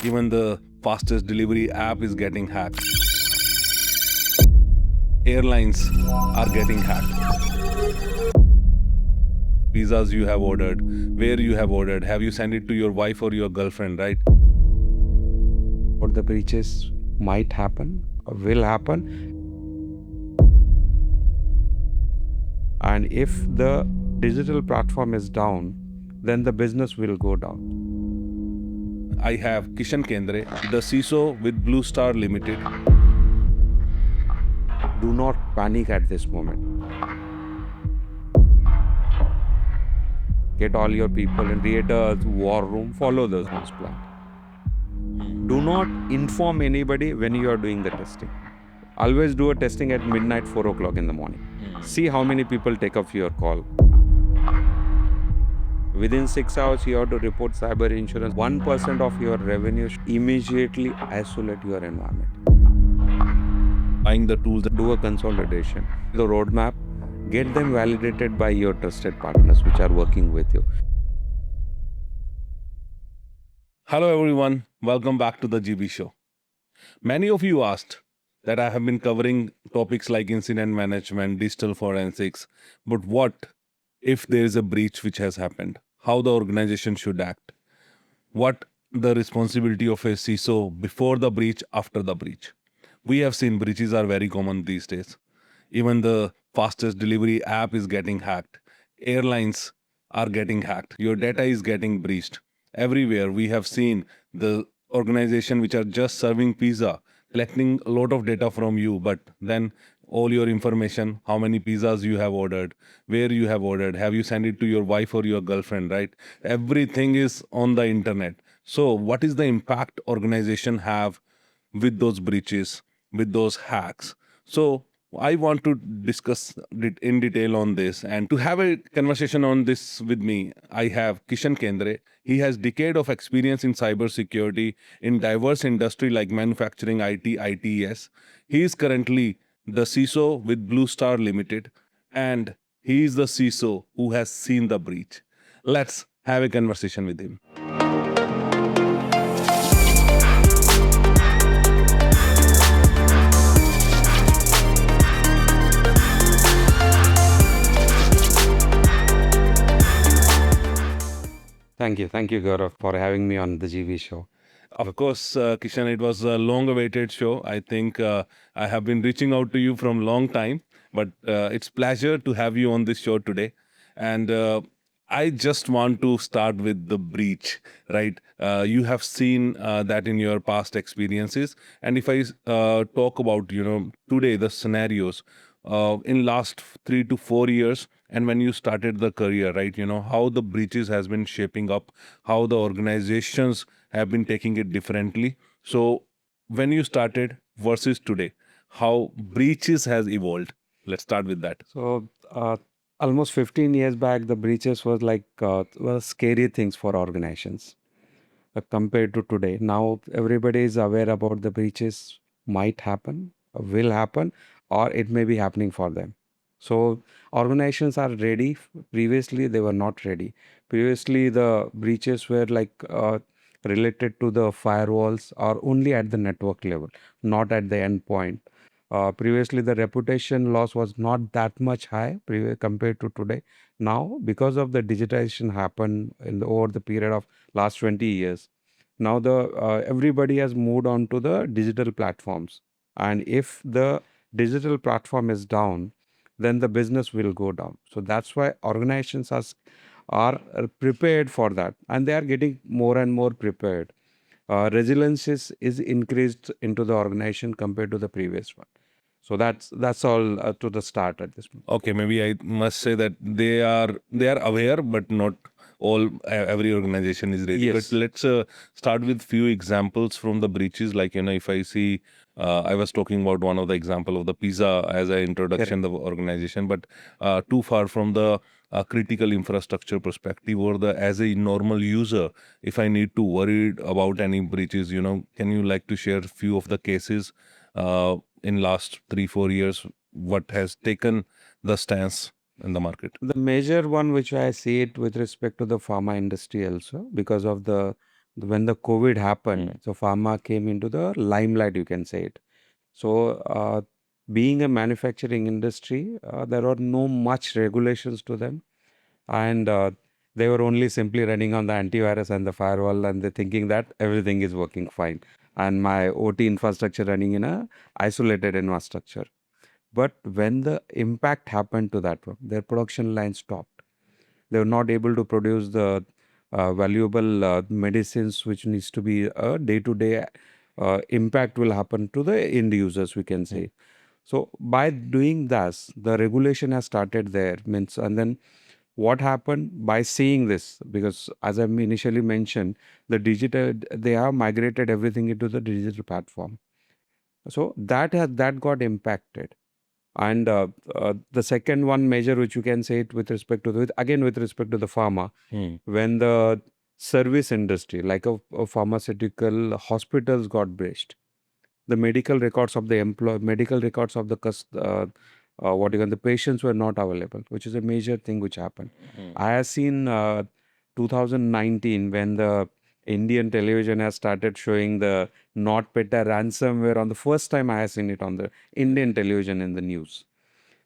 Even the fastest delivery app is getting hacked. Airlines are getting hacked. Pizzas you have ordered, where you have ordered, have you sent it to your wife or your girlfriend, right? Or the breaches might happen or will happen. And if the digital platform is down, then the business will go down. I have Kishan Kendre, the CISO with Blue Star Limited. Do not panic at this moment. Get all your people and create a war room, follow the plan. Do not inform anybody when you are doing the testing. Always do a testing at midnight, 4 o'clock in the morning. See how many people take up your call. Within 6 hours, you have to report cyber insurance. 1% of your revenue, immediately isolate your environment. Buying the tools. Do a consolidation. The roadmap, get them validated by your trusted partners which are working with you. Hello everyone, welcome back to the GB show. Many of you asked that I have been covering topics like incident management, digital forensics, but what if there is a breach which has happened? How the organization should act? What the responsibility of a CISO before the breach, after the breach? We have seen breaches are very common these days. Even the fastest delivery app is getting hacked. Airlines are getting hacked. Your data is getting breached. Everywhere we have seen the organization which are just serving pizza collecting a lot of data from you, but then all your information, how many pizzas you have ordered, where you have ordered, have you sent it to your wife or your girlfriend, right? Everything is on the internet. So what is the impact organization have with those breaches, with those hacks? So I want to discuss it in detail on this, and to have a conversation on this with me, I have Kishan Kendre. He has decade of experience in cybersecurity in diverse industry like manufacturing, IT, ITES. He is currently the CISO with Blue Star Limited, and he is the CISO who has seen the breach. Let's have a conversation with him. Thank you, Gaurav, for having me on the GV show. Of course, Kishan, it was a long-awaited show. I think I have been reaching out to you from long time, but it's pleasure to have you on this show today. And I just want to start with the breach, right? You have seen that in your past experiences, and if I talk about, today the scenarios in last 3 to 4 years, and when you started the career, right? How the breaches has been shaping up, how the organizations have been taking it differently. So when you started versus today, how breaches has evolved. Let's start with that. So, almost 15 years back, the breaches was like were scary things for organizations compared to today. Now, everybody is aware about the breaches might happen, will happen, or it may be happening for them. So, organizations are ready. Previously, they were not ready. Previously, the breaches were like related to the firewalls or only at the network level, not at the endpoint. Previously, the reputation loss was not that much high compared to today. Now, because of the digitization happened over the period of last 20 years, now the everybody has moved on to the digital platforms. And if the digital platform is down, then the business will go down. So that's why organizations are prepared for that, and they are getting more and more prepared. Resilience is increased into the organization compared to the previous one. So that's all to the start at this point. Okay, maybe I must say that they are aware, but not every organization is ready. Yes. But let's start with few examples from the breaches. Like if I see, I was talking about one of the example of the pizza as an introduction of the organization, but too far from the critical infrastructure perspective, or the as a normal user, if I need to worry about any breaches, can you like to share few of the cases in last 3-4 years? What has taken the stance in the market? The major one which I see it with respect to the pharma industry also, because of the When the COVID happened, so pharma came into the limelight, you can say it. So, being a manufacturing industry, there are no much regulations to them, and they were only simply running on the antivirus and the firewall, and they thinking that everything is working fine, and my OT infrastructure running in a isolated infrastructure. But when the impact happened to that one, their production line stopped. They were not able to produce the valuable medicines which needs to be a day-to-day impact will happen to the end users, we can say. So by doing this, the regulation has started there. Means, and then what happened by seeing this? Because as I initially mentioned, the digital they have migrated everything into the digital platform. So that got impacted. And the second one measure which you can say it with respect to again with respect to the pharma, when the service industry like a pharmaceutical hospitals got breached, the medical records of the medical records of the what you can the patients were not available, which is a major thing which happened. I have seen 2019 when the Indian television has started showing the NotPetya ransomware on the first time I have seen it on the Indian television in the news.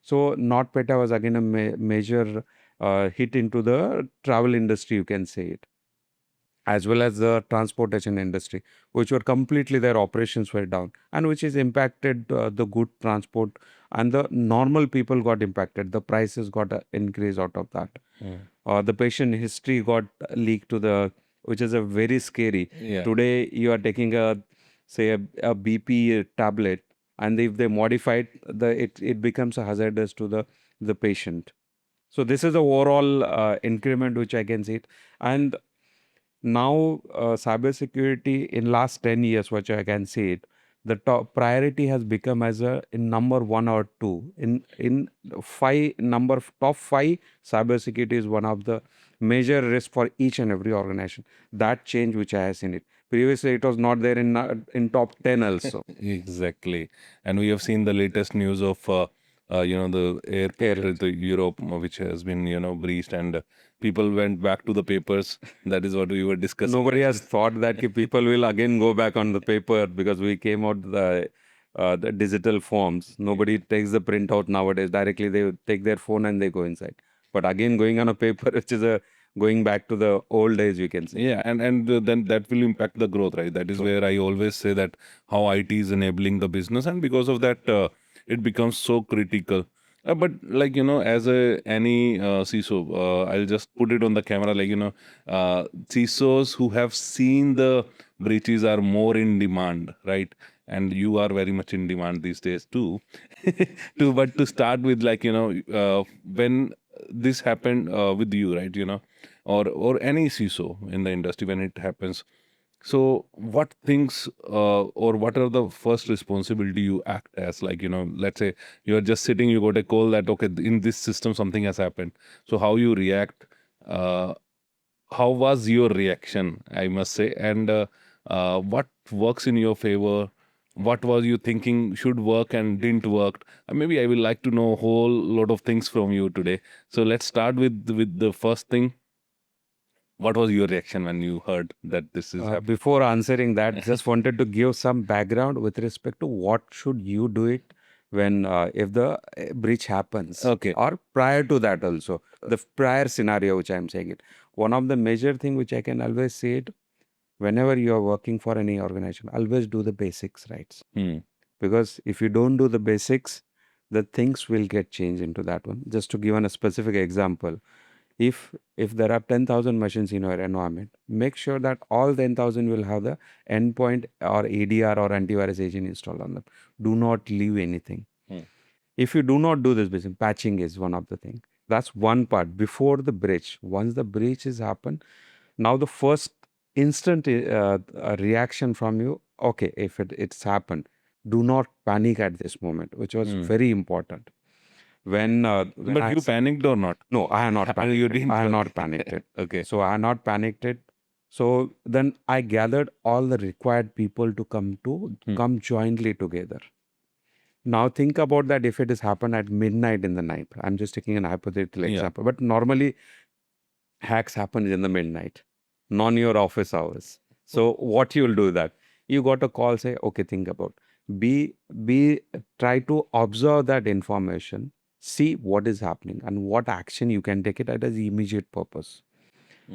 So NotPetya was again a major hit into the travel industry, you can say it, as well as the transportation industry, which were completely their operations were down, and which is impacted the good transport, and the normal people got impacted. The prices got increased out of that. The patient history got leaked to the, which is a very scary. Yeah. Today you are taking a say a BP tablet, and if they modify it, it becomes a hazardous to the patient. So this is the overall increment which I can see it. And now cybersecurity in last 10 years, which I can see it, the top priority has become as a in number one or two in five number top five. Cybersecurity is one of the major risk for each and every organization. That change which I have seen it, previously it was not there in top 10 also. Exactly. And we have seen the latest news of, the airport to Europe, which has been, breached, and people went back to the papers. That is what we were discussing. Nobody has thought that people will again go back on the paper, because we came out the digital forms. Nobody takes the printout nowadays. Directly they take their phone and they go inside. But again, going on a paper, which is a going back to the old days, we can say. Yeah, and then that will impact the growth, right? That is where I always say that how IT is enabling the business, and because of that, it becomes so critical. But like as any CISO, I'll just put it on the camera. Like CISOs who have seen the breaches are more in demand, right? And you are very much in demand these days too. But to start with, like when this happened with you, right? Or any CISO in the industry when it happens. So what things or what are the first responsibility you act as? Like, let's say you're just sitting, you got a call that, okay, in this system something has happened. So how you react, uh, how was your reaction, I must say, and what works in your favor? What was you thinking should work and didn't work? Maybe I would like to know a whole lot of things from you today. So let's start with the first thing. What was your reaction when you heard that this is happening? Before answering that, just wanted to give some background with respect to what should you do it when if the breach happens, Okay. or prior to that also, the prior scenario which I am saying it. One of the major thing which I can always say it, whenever you are working for any organization, always do the basics right. Because if you don't do the basics, the things will get changed into that one. Just to give a specific example, if there are 10,000 machines in your environment, make sure that all 10,000 will have the endpoint or ADR or antivirus agent installed on them. Do not leave anything. If you do not do this business, patching is one of the thing. That's one part before the breach. Once the breach is happened, now the first instant reaction from you, okay, if it's happened, do not panic at this moment, which was very important. When But you panicked or not? no, I have not panicked. You didn't. I have not panicked it. Okay. So I have not panicked it. So then I gathered all the required people to come jointly together. Now think about that if it has happened at midnight in the night. I'm just taking an hypothetical example. But normally hacks happen in the midnight, non your office hours. So what you'll do that you got a call, say, okay, think about, be try to observe that information, see what is happening and what action you can take it at an immediate purpose.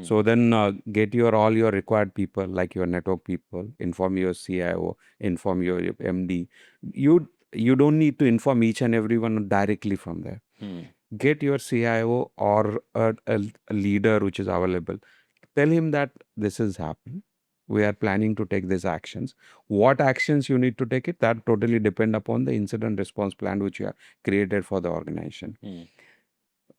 So then get your all your required people, like your network people, inform your CIO, inform your MD. You don't need to inform each and everyone directly from there. Get your CIO or a leader which is available. Tell him that this is happening. We are planning to take these actions. What actions you need to take it, that totally depend upon the incident response plan which you have created for the organization.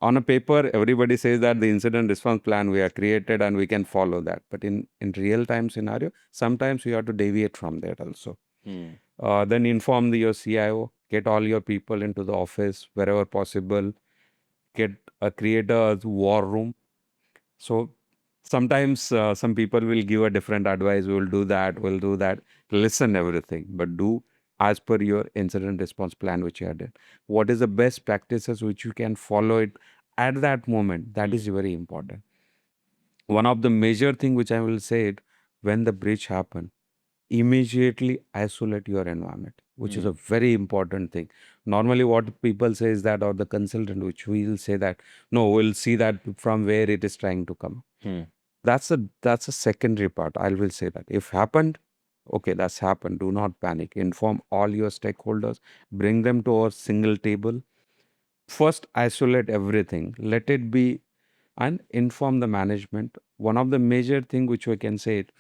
On a paper, everybody says that the incident response plan we have created and we can follow that. But in real time scenario, sometimes you have to deviate from that also. Then inform your CIO, get all your people into the office wherever possible, create a war room. So sometimes some people will give a different advice. We'll do that. Listen everything, but do as per your incident response plan which you had done. What is the best practices which you can follow it at that moment? That is very important. One of the major thing which I will say it, when the breach happen, immediately isolate your environment, which is a very important thing. Normally what people say is that, or the consultant which will say that, no, we'll see that from where it is trying to come. That's a secondary part. I will say that if happened, okay, that's happened, do not panic, inform all your stakeholders, bring them to a single table, first isolate everything, let it be, and inform the management. One of the major thing which we can say it,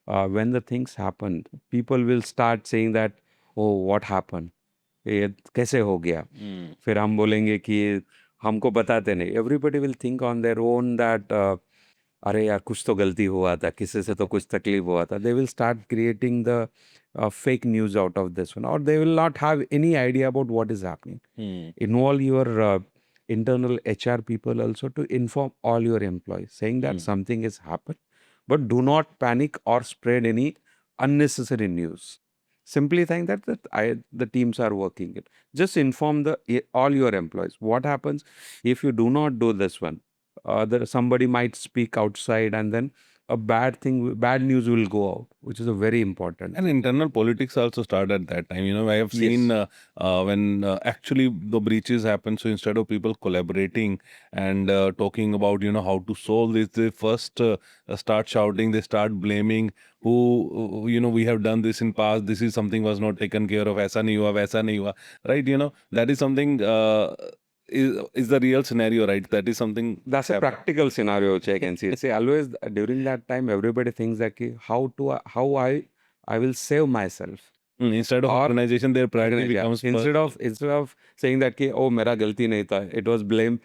when the things happen, people will start saying that, oh, what happened, ये कैसे हो गया. फिर हम बोलेंगे कि हमको बताते नहीं. Everybody will think on their own that अरे यार कुछ तो गलती हुआ था, किसी से तो कुछ तकलीफ हुआ था. They will start creating the fake news out of this one, or they will not have any idea about what is happening. Involve your internal HR people also to inform all your employees, saying that something has happened, but do not panic or spread any unnecessary news. Simply think that the teams are working it. Just inform all your employees. What happens if you do not do this one? Somebody might speak outside, and then bad news will go out, which is a very important. And internal politics also start at that time. I have seen when actually the breaches happen. So instead of people collaborating and talking about how to solve this, they first start shouting. They start blaming who we have done this in past. This is something was not taken care of. ऐसा नहीं हुआ, वैसा नहीं हुआ. Right? That is something. Is the real scenario, right? That is something. That's a practical scenario which I can see. See, always during that time, everybody thinks that how I will save myself. Instead of organization, their priority becomes instead of saying that oh mera galti nahi tha, it was blame.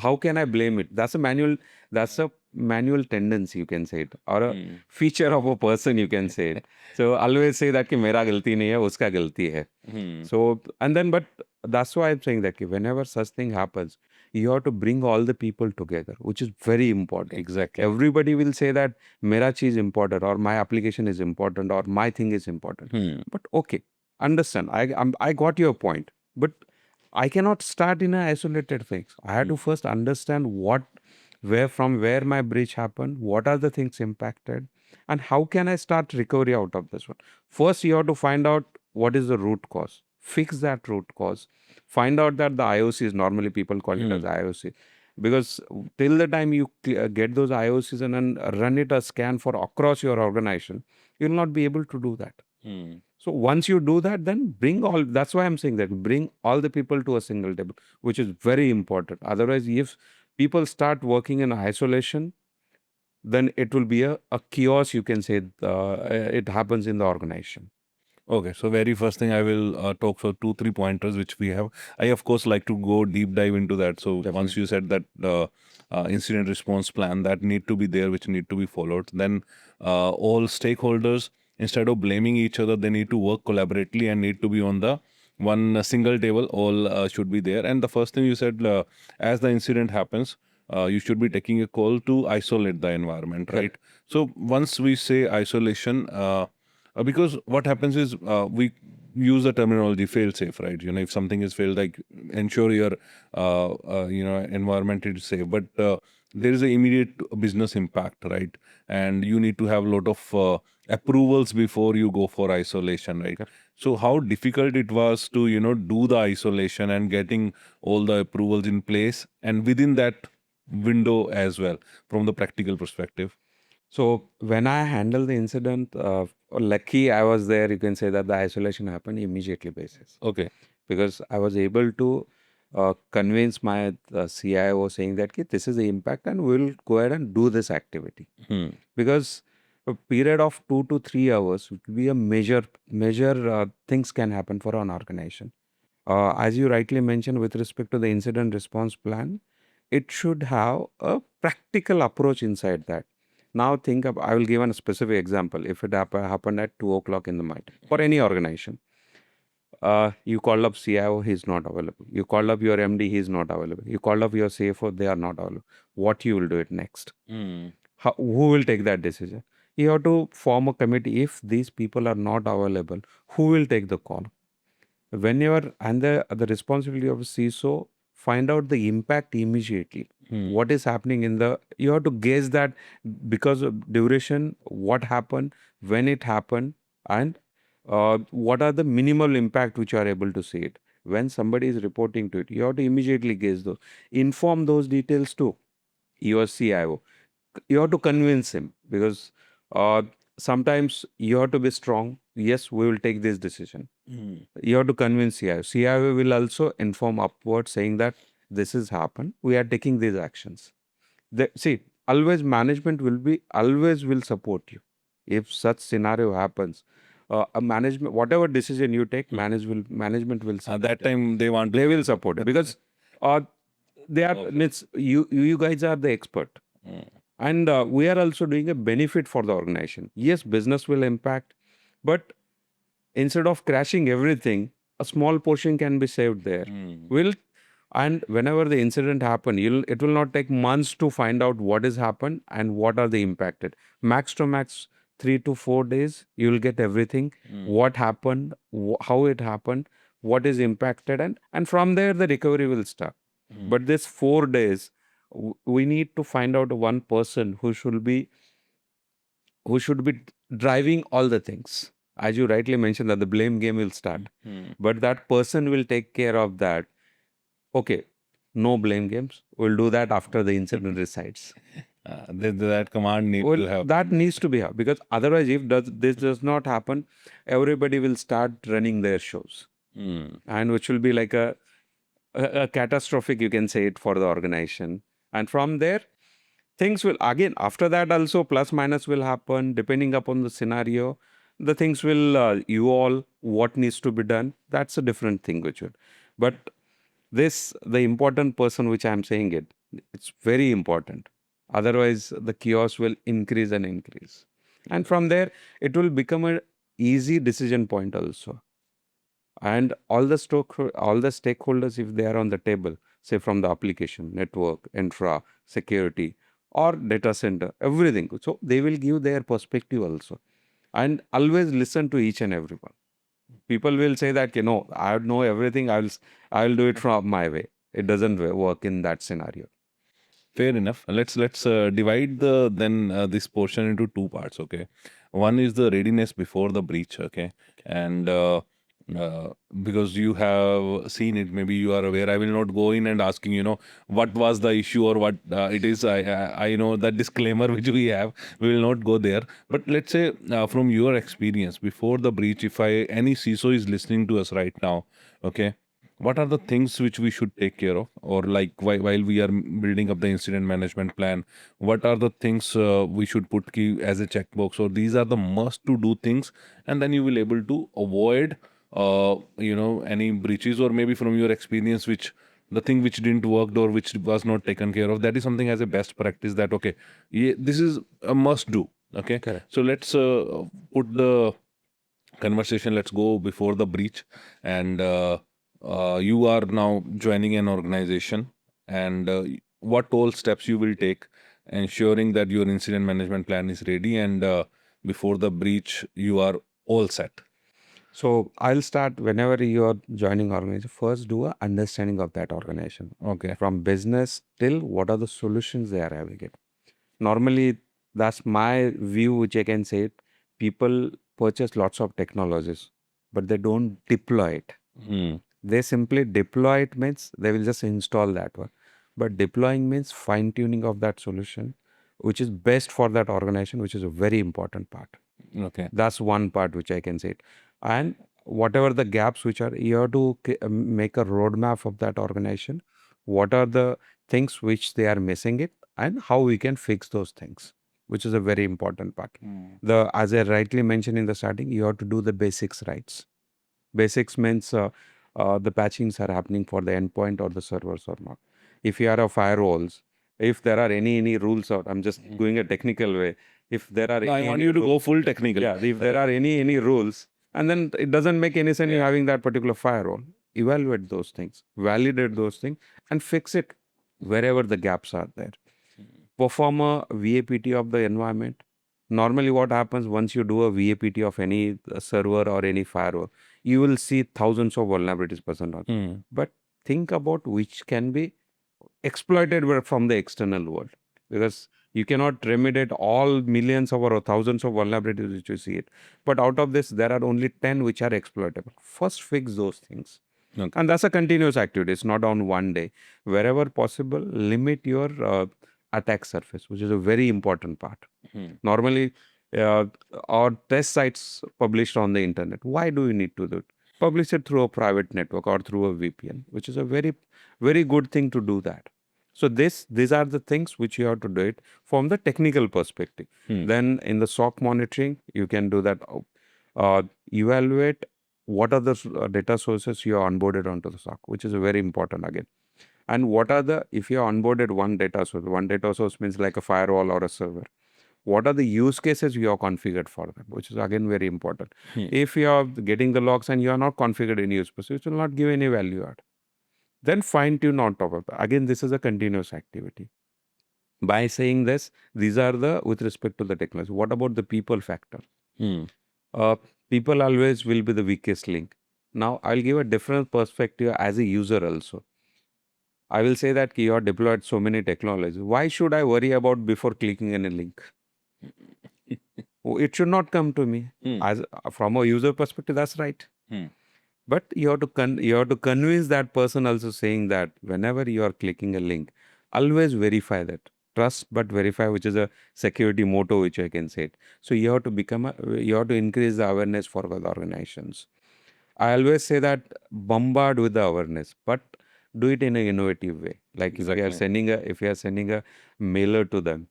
How can I blame it? That's a manual tendency, you can say it, or a feature of a person, you can say it. So always say that ki mera galti nahi hai, uska galti hai. So but that's why I'm saying that whenever such thing happens, you have to bring all the people together, which is very important. Exactly. Everybody will say that mera cheez important, or my application is important, or my thing is important. But okay, understand. I got your point, but I cannot start in an isolated things. I have to first understand from where my breach happened, what are the things impacted, and how can I start recovery out of this one. First, you have to find out what is the root cause. Fix that root cause. Find out that the IOCs, normally people call it as IOC, because till the time you get those IOCs and then run it a scan for across your organization, you will not be able to do that. So once you do that, then that's why I'm saying that bring all the people to a single table, which is very important. Otherwise, if people start working in isolation, then it will be a chaos, you can say, it happens in the organization. Okay, so very first thing I will talk for 2-3 pointers which we have. I of course like to go deep dive into that. So once you said that incident response plan that need to be there, which need to be followed, then all stakeholders, instead of blaming each other, they need to work collaboratively and need to be on the one single table. All should be there. And the first thing you said, as the incident happens, you should be taking a call to isolate the environment, right? So once we say isolation. Because what happens is we use the terminology fail safe, right? If something is failed, like ensure your environment is safe, but there is an immediate business impact, right? And you need to have a lot of approvals before you go for isolation, right? Correct. So how difficult it was to do the isolation and getting all the approvals in place and within that window as well from the practical perspective. So when I handled the incident, lucky I was there. You can say that the isolation happened immediately basis Okay. because I was able to convince my CIO saying that "Ki, this is the impact and we'll go ahead and do this activity Hmm. because a period of 2 to 3 hours would be a major things can happen for an organization. As you rightly mentioned, with respect to the incident response plan, it should have a practical approach inside that. Now, think of, I will give a specific example. If it happened at 2 o'clock in the night for any organization, you call up CIO, he's not available. You call up your MD, he's not available. You call up your CFO, they are not available. What you will do it next? Hmm. Who will take that decision? You have to form a committee. If these people are not available, who will take the call? Whenever and the responsibility of a CISO, find out the impact immediately. Hmm. What is happening in the you have to gauge that because of duration, what happened, when it happened, and what are the minimal impact which you are able to see it. When somebody is reporting to it, you have to immediately gauge those. Inform those details to your CIO. You have to convince him because uh, sometimes you have to be strong. Yes, we will take this decision. Hmm. You have to convince CIO. CIO will also inform upward saying that this has happened. We are taking these actions. See, always management always will support you. If such scenario happens, a management, whatever decision you take, management will At support. that time, they want They will support it because uh, they are. Okay. Means you guys are the expert, and we are also doing a benefit for the organization. Yes, business will impact, but instead of crashing everything, a small portion can be saved there. Hmm. Will and whenever the incident happen, it will not take months to find out what has happened and what are the impacted. Max to max 3 to 4 days, you will get everything. What happened, how it happened, what is impacted, and from there the recovery will start. But this 4 days, we need to find out one person who should be driving all the things. As you rightly mentioned, that the blame game will start, but that person will take care of that. Okay, no blame games. We'll do that after the incident resides. That command need Well, to have. that needs to be because otherwise, if this does not happen, everybody will start running their shows, Hmm. and which will be like a catastrophic, you can say it, for the organization. And from there, things will again after that also plus minus will happen depending upon the scenario. The things will evolve. What needs to be done? That's a different thing, which would. But the important person which I'm saying it's very important. Otherwise, the chaos will increase and increase, and from there it will become a easy decision point also. And all the stakeholders, if they are on the table, say from the application, network, infra, security, or data center, everything. So they will give their perspective also, and always listen to each and everyone. People will say that I know everything. I will do it from my way. It doesn't work in that scenario. Fair enough. Let's divide this portion into two parts. Okay, one is the readiness before the breach. Okay, and uh, because you have seen it, maybe you are aware. I will not go in and asking what was the issue or what it is. I know that disclaimer which we have. We will not go there. But let's say from your experience before the breach, if any CISO is listening to us right now, okay, what are the things which we should take care of, or like while we are building up the incident management plan, what are the things we should put key as a checkbox, or these are the must to do things, and then you will able to avoid any breaches, or maybe from your experience which the thing which didn't work or which was not taken care of, that is something as a best practice that okay, yeah, this is a must do. Okay, Correct. so let's put the conversation, let's go before the breach. And you are now joining an organization, and what all steps you will take ensuring that your incident management plan is ready, and before the breach you are all set. So I'll start whenever you are joining organization. First, do a understanding of that organization Okay. from business till what are the solutions they are having it. Normally, that's my view, which I can say it. people purchase lots of technologies, but they don't deploy it. They simply deploy it means they will just install that one. But deploying means fine tuning of that solution, which is best for that organization, which is a very important part. Okay. That's one part which I can say it. And whatever the gaps which are, you have to make a roadmap of that organization. What are the things which they are missing it, and how we can fix those things, which is a very important part. As I rightly mentioned in the starting, you have to do the basics rights. Basics means the patchings are happening for the endpoint or the servers or not. If you are a firewalls, if there are any rules out, I'm just going a technical way. If there are No, I any want you to go full technical. yeah, if there are any rules, and then it doesn't make any sense in having that particular firewall. Evaluate those things, validate those things, and fix it wherever the gaps are there. Perform a VAPT of the environment. Normally, what happens once you do a VAPT of any server or any firewall, you will see thousands of vulnerabilities present on. But think about which can be exploited from the external world, because you cannot remediate all millions of or thousands of vulnerabilities which you see it. But out of this, there are only 10 which are exploitable. First, fix those things. Okay. And that's a continuous activity. It's not on one day. Wherever possible, limit your attack surface, which is a very important part. Normally, our test sites published on the internet. Why do you need to do it? Publish it through a private network or through a VPN, which is a very, very good thing to do that. So these are the things which you have to do it from the technical perspective. Then in the SOC monitoring, you can do that. Evaluate what are the data sources you are onboarded onto the SOC, which is very important again. And what are the, if you are onboarded one data source means like a firewall or a server. What are the use cases you are configured for them, which is again very important. If you are getting the logs and you are not configured any use case, it will not give any value add. Then fine tune on top of that. Again, this is a continuous activity. By saying this, these are the with respect to the technology. What about the people factor? People always will be the weakest link. Now, I'll give a different perspective as a user also. I will say that you have deployed so many technologies. Why should I worry about before clicking any link? It should not come to me. As from a user perspective, that's right. But you have to convince that person also, saying that whenever you are clicking a link, always verify that. Trust but verify, which is a security motto, which I can say it. So you have to increase the awareness for the organizations. I always say that bombard with the awareness, but do it in an innovative way. Like Exactly. if you are sending a mailer to them,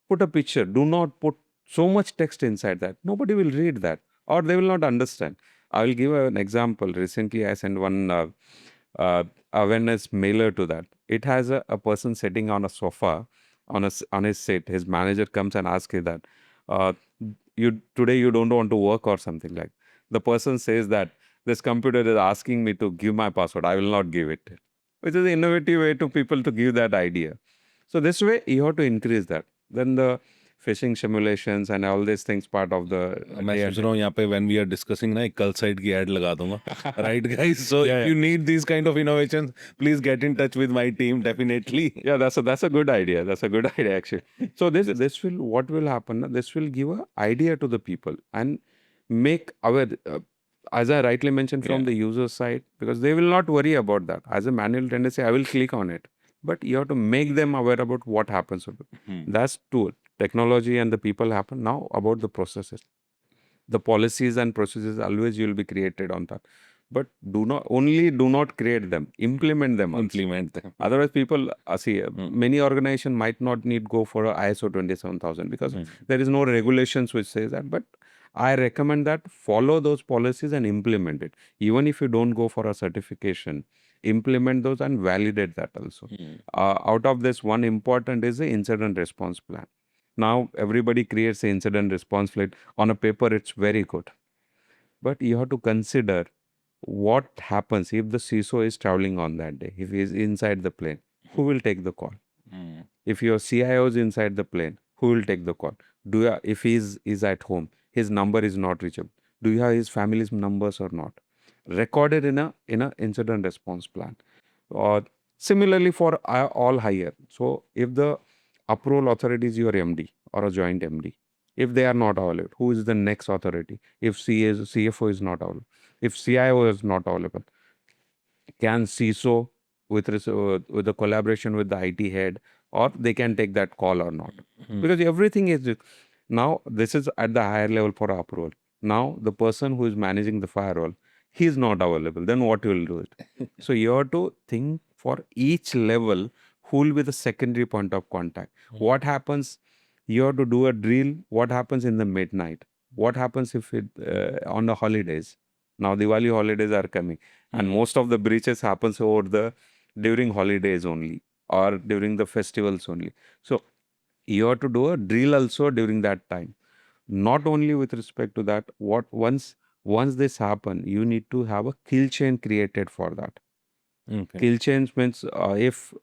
put a picture. Do not put so much text inside that. Nobody will read that, or they will not understand. I will give an example. Recently, I sent one awareness mailer to that. It has a person sitting on a sofa on his seat. His manager comes and asks you that, today you don't want to work or something like. The person says that this computer is asking me to give my password. I will not give it, which is an innovative way to people to give that idea. So this way you have to increase that. Then the phishing simulations and all these things part of the मैं सोच रहा हूँ यहाँ पे when we are discussing ना एक कल side की ad लगा दूंगा. Right guys, so if you need these kind of innovations, please get in touch with my team definitely. Yeah, that's a good idea. That's a good idea actually. So this will, what will happen? This will give a idea to the people and make aware. As I rightly mentioned from the user side, because they will not worry about that. As a manual tendency, I will click on it, but you have to make them aware about what happens. That's tool. Technology and the people happen. Now about the processes. The policies and processes always will be created on that. But do not create them. Implement them. Implement them. Otherwise, people see many organizations might not need go for a ISO 27000 because there is no regulations which says that. But I recommend that follow those policies and implement it. Even if you don't go for a certification, implement those and validate that also. Out of this, one important is the incident response plan. Now everybody creates an incident response plan. On a paper, it's very good. But you have to consider what happens if the CISO is traveling on that day. If he is inside the plane, who will take the call? If your CIO is inside the plane, who will take the call? If he is at home, his number is not reachable. Do you have his family's numbers or not? Recorded in a incident response plan. Or similarly for all higher. So if the approval authority is your MD or a joint MD, If they are not available, who is the next authority? If CFO is not available, if CIO is not available, can CISO with the collaboration with the IT head, or they can take that call or not? Hmm. Because everything is now this is at the higher level for approval. Now the person who is managing the firewall, he is not available. Then what you will do it? So you have to think for each level who will be the secondary point of contact. What happens? You have to do a drill. What happens in the midnight? What happens if it on the holidays? Now Diwali holidays are coming, and most of the breaches happens over the during holidays only or during the festivals only. So you have to do a drill also during that time. Not only with respect to that, what once this happen, you need to have a kill chain created for that. Okay. Kill chains means if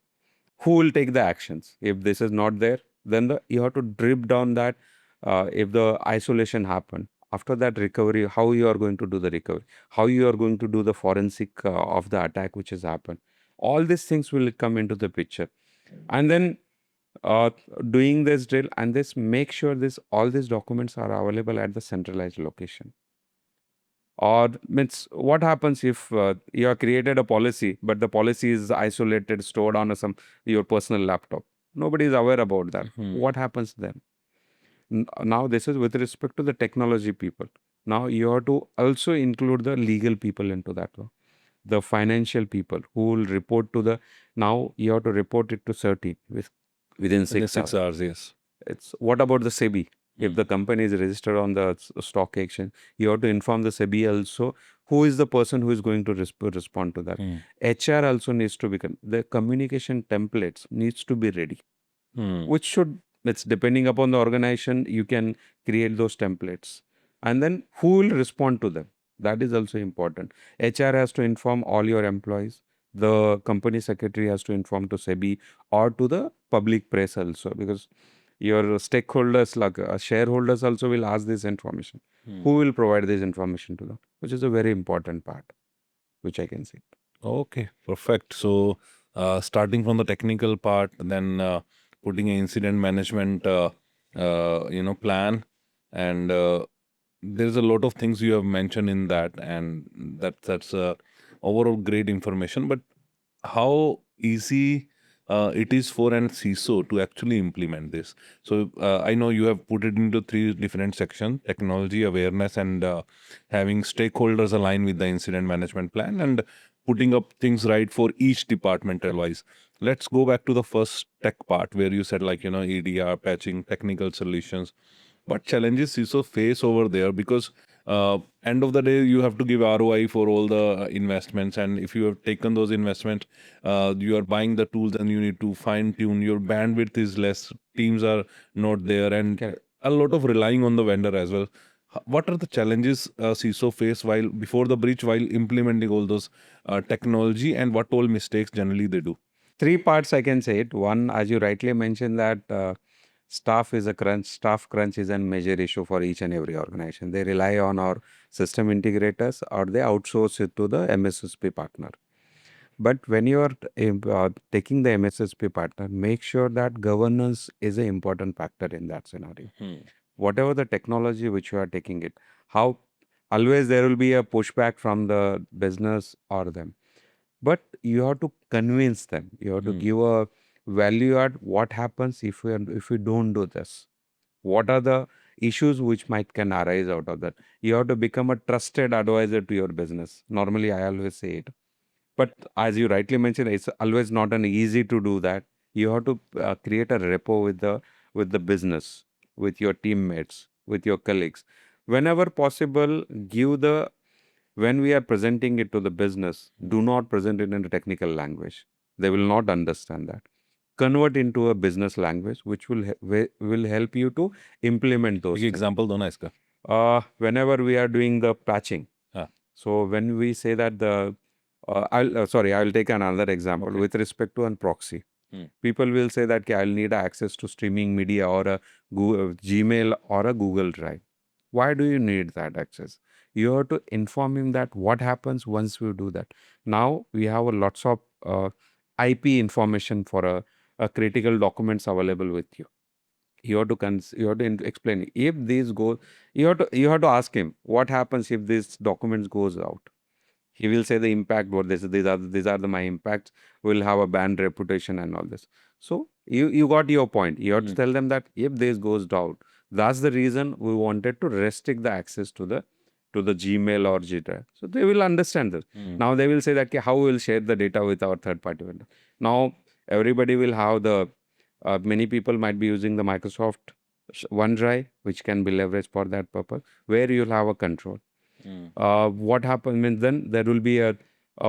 who will take the actions. If this is not there, then you have to drip down that. If the isolation happened, after that recovery, how you are going to do the recovery, how you are going to do the forensic of the attack which has happened. All these things will come into the picture, and then uh, doing this drill and this make sure this all these documents are available at the centralized location. Or means what happens if you have created a policy, but the policy is isolated, stored on some your personal laptop. Nobody is aware about that. What happens then? Now this is with respect to the technology people. Now you have to also include the legal people into that one. The financial people who will report to the. Now you have to report it to CERTI within Within 6 hours. 6 hours, yes. It's what about the SEBI? If the company is registered on the stock exchange, you have to inform the SEBI also who is the person who is going to respond to that. HR also needs to become the communication templates needs to be ready, which should it's depending upon the organization you can create those templates, and then who will respond to them. That is also important. HR has to inform all your employees. The company secretary has to inform to SEBI or to the public press also, because your stakeholders like shareholders also will ask this information. Who will provide this information to them, which is a very important part which I can see. Okay, perfect. So, starting from the technical part, then putting an incident management, plan, and there's a lot of things you have mentioned in that, and that's overall great information. But how easy it is for an CISO to actually implement this? So I know you have put it into three different sections: technology awareness, and having stakeholders align with the incident management plan, and putting up things right for each departmental wise. Let's go back to the first tech part where you said, like, EDR, patching, technical solutions. What challenges CISO face over there? Because end of the day, you have to give ROI for all the investments, and if you have taken those investments, you are buying the tools, and you need to fine tune. Your bandwidth is less, teams are not there, and Correct. a lot of relying on the vendor as well. What are the challenges CISO face while before the breach, while implementing all those technology, and what all mistakes generally they do? Three parts I can say it. One, as you rightly mentioned, that staff crunch is a major issue for each and every organization. They rely on our system integrators or they outsource it to the MSSP partner. But when you are taking the MSSP partner, make sure that governance is an important factor in that scenario. Whatever the technology which you are taking it, how always there will be a pushback from the business or them, but you have to convince them. You have to give a value add. What happens if we don't do this? What are the issues which might can arise out of that? You have to become a trusted advisor to your business. Normally, I always say it, but as you rightly mentioned, it's always not an easy to do that. You have to create a rapport with the business, with your teammates, with your colleagues. Whenever possible, give the when we are presenting it to the business, do not present it in a technical language. They will not understand that. Convert into a business language, which will help you to implement those एक things. Example दो ना इसका. Whenever we are doing the patching, हाँ. so when we say that I'll take another example Okay. with respect to an proxy. People will say that I'll need access to streaming media or a Google, Gmail or a Google Drive. Why do you need that access? You have to inform him that what happens once we do that. Now we have a lots of IP information for a critical documents available with you. You have to explain if these go. You have to ask him what happens if this documents goes out. He will say the impact. What this these are the my impacts. Will have a bad reputation and all this. So you got your point. You have to tell them that if this goes down, that's the reason we wanted to restrict the access to the Gmail or G Drive. So they will understand this. Now they will say that "Okay, how we will share the data with our third party vendor. Now everybody will have the many people might be using the Microsoft OneDrive, which can be leveraged for that purpose, where you'll have a control. What happens means then there will be a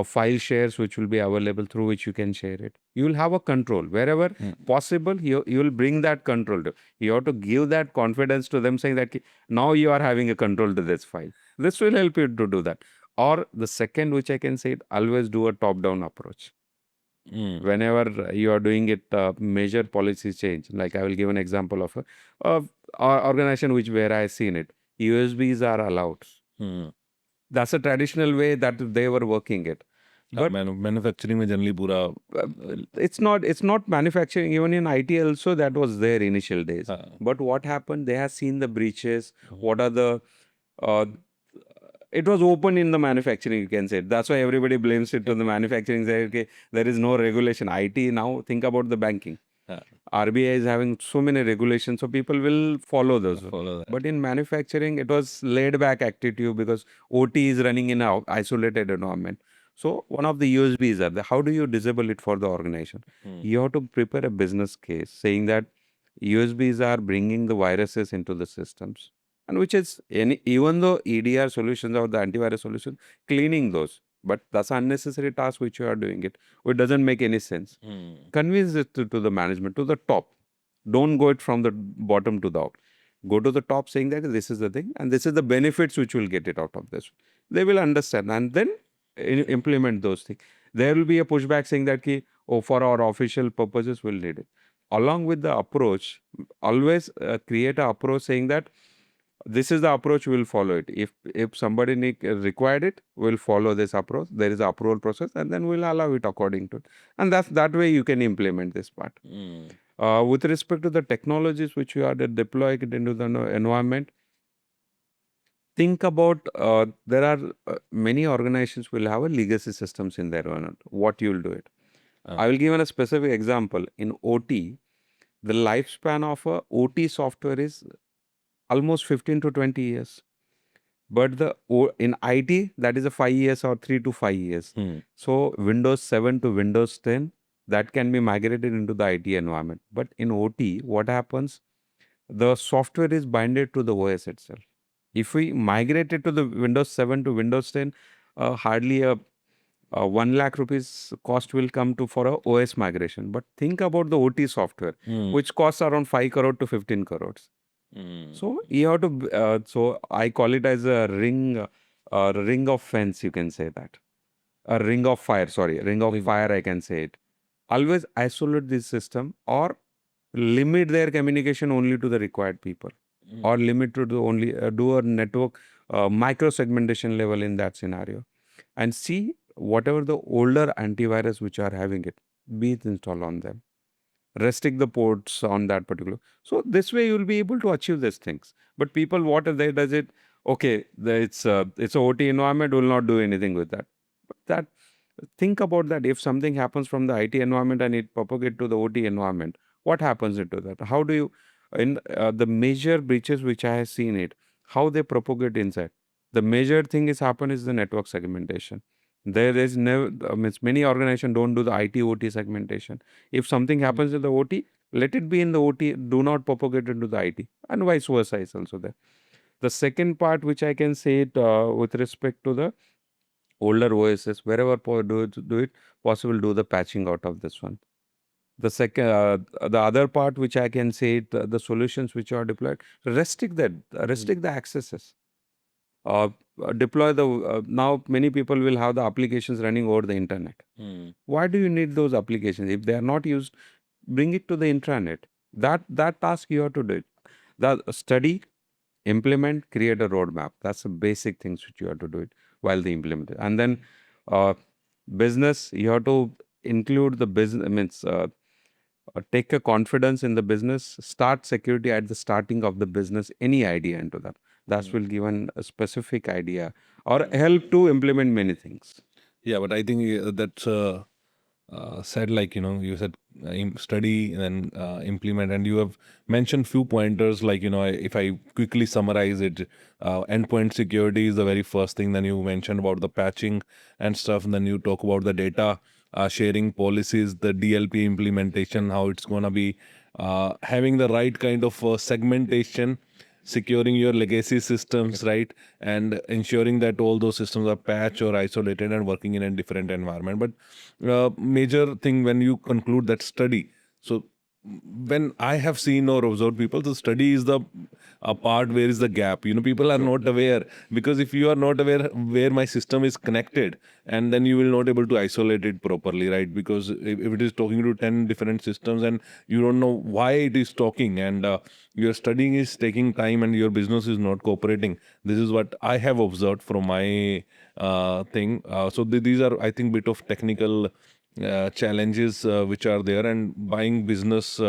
file shares which will be available through which you can share it. You will have a control wherever possible. You will bring that control. You have to give that confidence to them, saying that now you are having a control to this file. This will help you to do that. Or the second, which I can say, always do a top-down approach. Whenever you are doing it, major policy change. Like I will give an example of a organization where I seen it. USBs are allowed. That's a traditional way that they were working it. But manufacturing में generally पूरा it's not manufacturing. Even in IT also that was there initial days. But what happened? They have seen the breaches. What are the it was open in the manufacturing, you can say. That's why everybody blames it to the manufacturing. Say, okay, there is no regulation. IT now, think about the banking. RBI is having so many regulations, so people will follow those. But in manufacturing, it was laid back attitude because OT is running in an isolated environment. So one of the USBs are there. How do you disable it for the organization? You have to prepare a business case saying that USBs are bringing the viruses into the systems. And which is, even though EDR solutions or the antivirus solution, cleaning those. But that's an unnecessary task which you are doing it. It doesn't make any sense. Convince it to the management, to the top. Don't go it from the bottom to the top. Go to the top saying that this is the thing and this is the benefits which will get it out of this. They will understand and then implement those things. There will be a pushback saying that for our official purposes we'll need it. Along with the approach, always create an approach saying that this is the approach, we'll follow it. If somebody required it, we'll follow this approach. There is an approval process and then we'll allow it according to it. And that way you can implement this part. With respect to the technologies which you are deploying into the environment, think about there are many organizations will have a legacy systems in their environment. What you'll do it. I will give a specific example. In OT, the lifespan of a OT software is almost 15 to 20 years. But in IT, that is a 5 years or 3 to 5 years. So Windows 7 to Windows 10, that can be migrated into the IT environment. But in OT, what happens? The software is binded to the OS itself. If we migrate it to the Windows 7 to Windows 10, hardly a 1 lakh rupees cost will come to for a OS migration. But think about the OT software, which costs around 5 crore to 15 crores. So you have to. So I call it as a ring of fence. You can say that a ring of fire. Sorry, ring of fire. I can say it. Always isolate this system or limit their communication only to the required people, or limit to the only do a network micro segmentation level in that scenario, and see whatever the older antivirus which are having it, be it installed on them. Restrict the ports on that particular. So this way you will be able to achieve these things. But people, what if they does it? Okay, it's a OT environment. Will not do anything with that. But that think about that. If something happens from the IT environment and it propagate to the OT environment, what happens into that? How do you in the major breaches which I have seen it? How they propagate inside? The major thing is happen is the network segmentation. There is never means many organizations don't do the IT OT segmentation. If something happens in the OT, let it be in the OT. Do not propagate into the IT, and vice versa is also there. The second part, which I can say it with respect to the older OSs, wherever do it possible, do the patching out of this one. The second, the other part, which I can say it, the solutions which are deployed, restrict the accesses. Deploy the now many people will have the applications running over the internet. Why do you need those applications if they are not used? Bring it to the intranet. That task you have to do it. The study, implement, create a roadmap. That's the basic things which you have to do it while they implement it. And then business, you have to include the business means take a confidence in the business, start security at the starting of the business, any idea into that. That will give a specific idea or help to implement many things. Yeah, but I think that's said, like, you said study and then implement, and you have mentioned few pointers, like, if I quickly summarize it, endpoint security is the very first thing. Then you mentioned about the patching and stuff, and then you talk about the data sharing policies, the DLP implementation, how it's going to be having the right kind of segmentation, securing your legacy systems, right, and ensuring that all those systems are patched or isolated and working in a different environment. But major thing when you conclude that study, so when I have seen or observed people, the study is the a part where is the gap. People are not aware, because if you are not aware where my system is connected, and then you will not able to isolate it properly, right? Because if it is talking to 10 different systems and you don't know why it is talking, and your studying is taking time and your business is not cooperating. This is what I have observed from my thing. So these are, I think, bit of technical challenges which are there, and buying business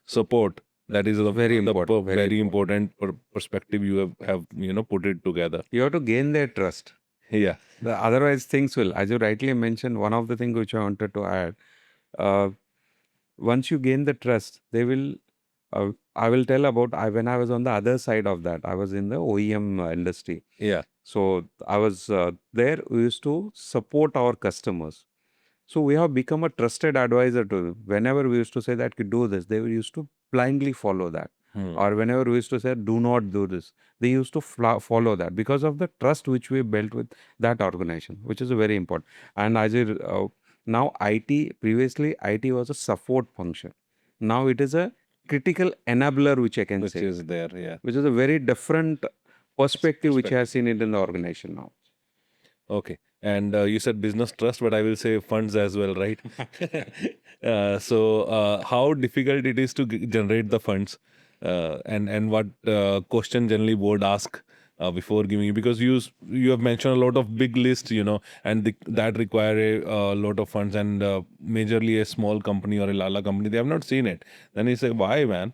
support, that is Very important. very important perspective you have put it together. You have to gain their trust. Yeah. Otherwise, things will, as you rightly mentioned, one of the things which I wanted to add, uh, once you gain the trust, they will. I will tell about when I was on the other side of that. I was in the OEM industry. Yeah. So I was there. We used to support our customers. So we have become a trusted advisor to them. Whenever we used to say that, do this, they used to blindly follow that. Or whenever we used to say, do not do this, they used to follow that because of the trust which we built with that organization, which is very important. And as now IT, previously IT was a support function. Now it is a critical enabler, which I can Which say, is there, yeah. which is a very different perspective which I have seen it in the organization now. Okay. And you said business trust, but I will say funds as well, right? So how difficult it is to generate the funds, and what question generally board ask before giving you, because you have mentioned a lot of big lists, and that require a lot of funds, and majorly a small company or a lala company, they have not seen it. Then you say, why, man?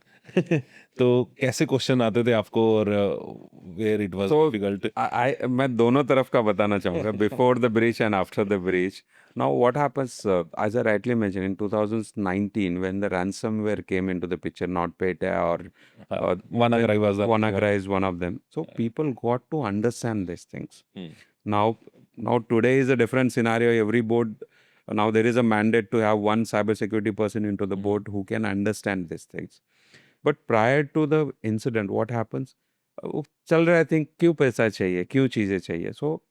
तो कैसे question आते थे आपको, और where it was difficult? मैं दोनों तरफ का बताना चाहूँगा, before the breach and after the breach. Now, what happens, as I rightly mentioned, in 2019, when the ransomware came into the picture, NotPetya or WannaCry was the WannaCry is one of them. So people got to understand these things. Now today is a different scenario. Every board, now there is a mandate to have one cybersecurity person into the board who can understand these things. But prior to the incident, what happens? वो चल रहा है, think क्यों पैसा चाहिए, क्यों चीज़ें चाहिए. So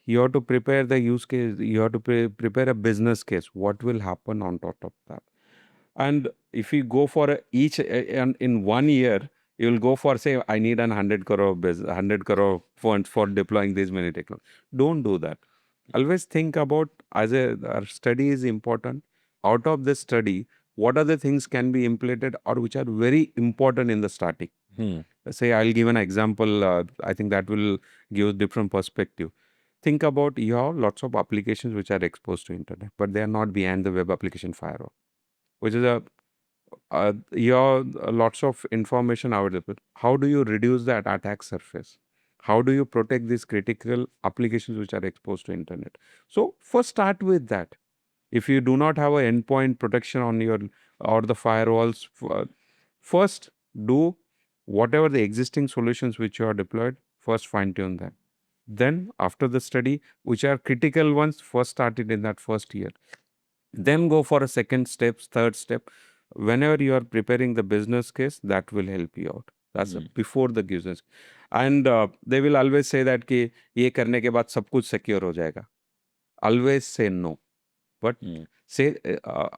you have to prepare the use case, you have to prepare a business case, what will happen on top of that. And if you go for each and in 1 year, you will go for, say, I need 100 crore business, 100 crore funds for deploying these many technologies. Don't do that. Always think about, as our study is important. Out of this study, what are the things can be implemented or which are very important in the starting? Say, I'll give an example. I think that will give different perspective. Think about, you have lots of applications which are exposed to internet, but they are not behind the web application firewall, which is you have lots of information available. How do you reduce that attack surface? How do you protect these critical applications which are exposed to internet? So first start with that. If you do not have an endpoint protection on your or the firewalls, first do whatever the existing solutions which you are deployed, first fine tune them. Then after the study, which are critical ones, first started in that first year. Then go for a second step, third step. Whenever you are preparing the business case, that will help you out. That's before the business. And they will always say that कि ये करने के बाद सब कुछ secure हो जाएगा. Always say no. But say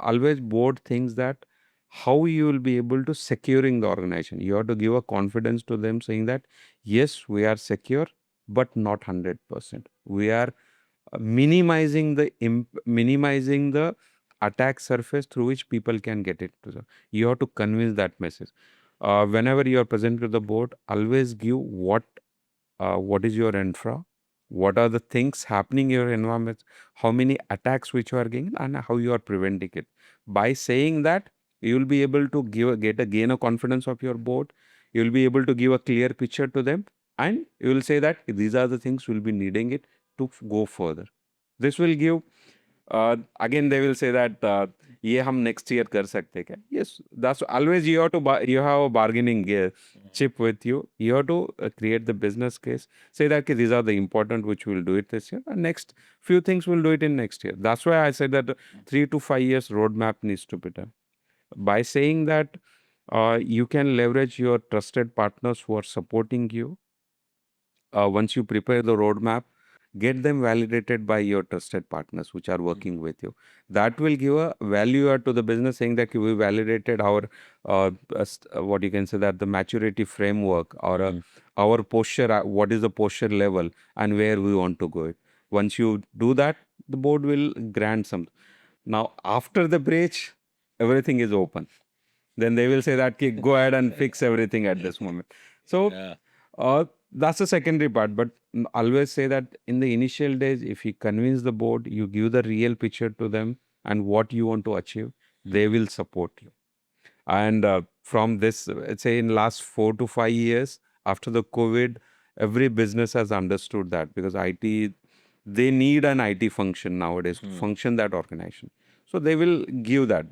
always board things that how you will be able to securing the organization. You have to give a confidence to them saying that, yes, we are secure, but not 100%. We are minimizing the attack surface through which people can get it to. You have to convince that message. Whenever you are present to the board, always give what is your infra, what are the things happening in your environment, how many attacks which you are getting, and how you are preventing it. By saying that, you will be able to gain a confidence of your board. You will be able to give a clear picture to them, and you will say that these are the things we'll be needing it to go further. This will give, again they will say that ये हम next year कर सकते हैं क्या? Yes, that's always you have to you have a bargaining chip with you. You have to create the business case. Say that okay, these are the important which we'll do it this year, and next few things we'll do it in next year. That's why I said that 3 to 5 years roadmap needs to be done. By saying that, you can leverage your trusted partners who are supporting you. Once you prepare the roadmap, get them validated by your trusted partners which are working with you. That will give a value add to the business, saying that we validated our what you can say, that the maturity framework, or our posture, what is the posture level and where we want to go. Once you do that, the board will grant some. Now after the breach, everything is open. Then they will say that go ahead and fix everything at this moment. So that's the secondary part. But always say that in the initial days, if you convince the board, you give the real picture to them and what you want to achieve, they will support you. And from this, let's say in last 4 to 5 years after the COVID, every business has understood that, because IT, they need an IT function nowadays to function that organization. So they will give that.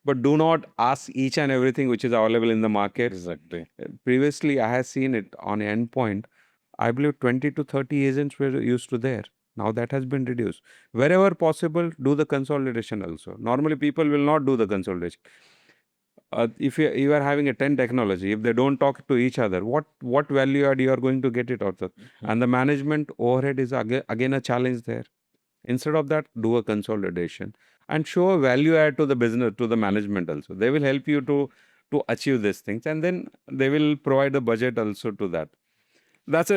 But do not ask each and everything which is available in the market. Exactly. Previously, I have seen it on endpoint. I believe 20 to 30 agents were used to there. Now that has been reduced. Wherever possible, do the consolidation also. Normally, people will not do the consolidation. If you are having a 10 technology, if they don't talk to each other, what value add you are going to get it out of? And the management overhead is again a challenge there. Instead of that, do a consolidation and show a value add to the business, to the management also. They will help you to achieve these things, and then they will provide a budget also to that. It's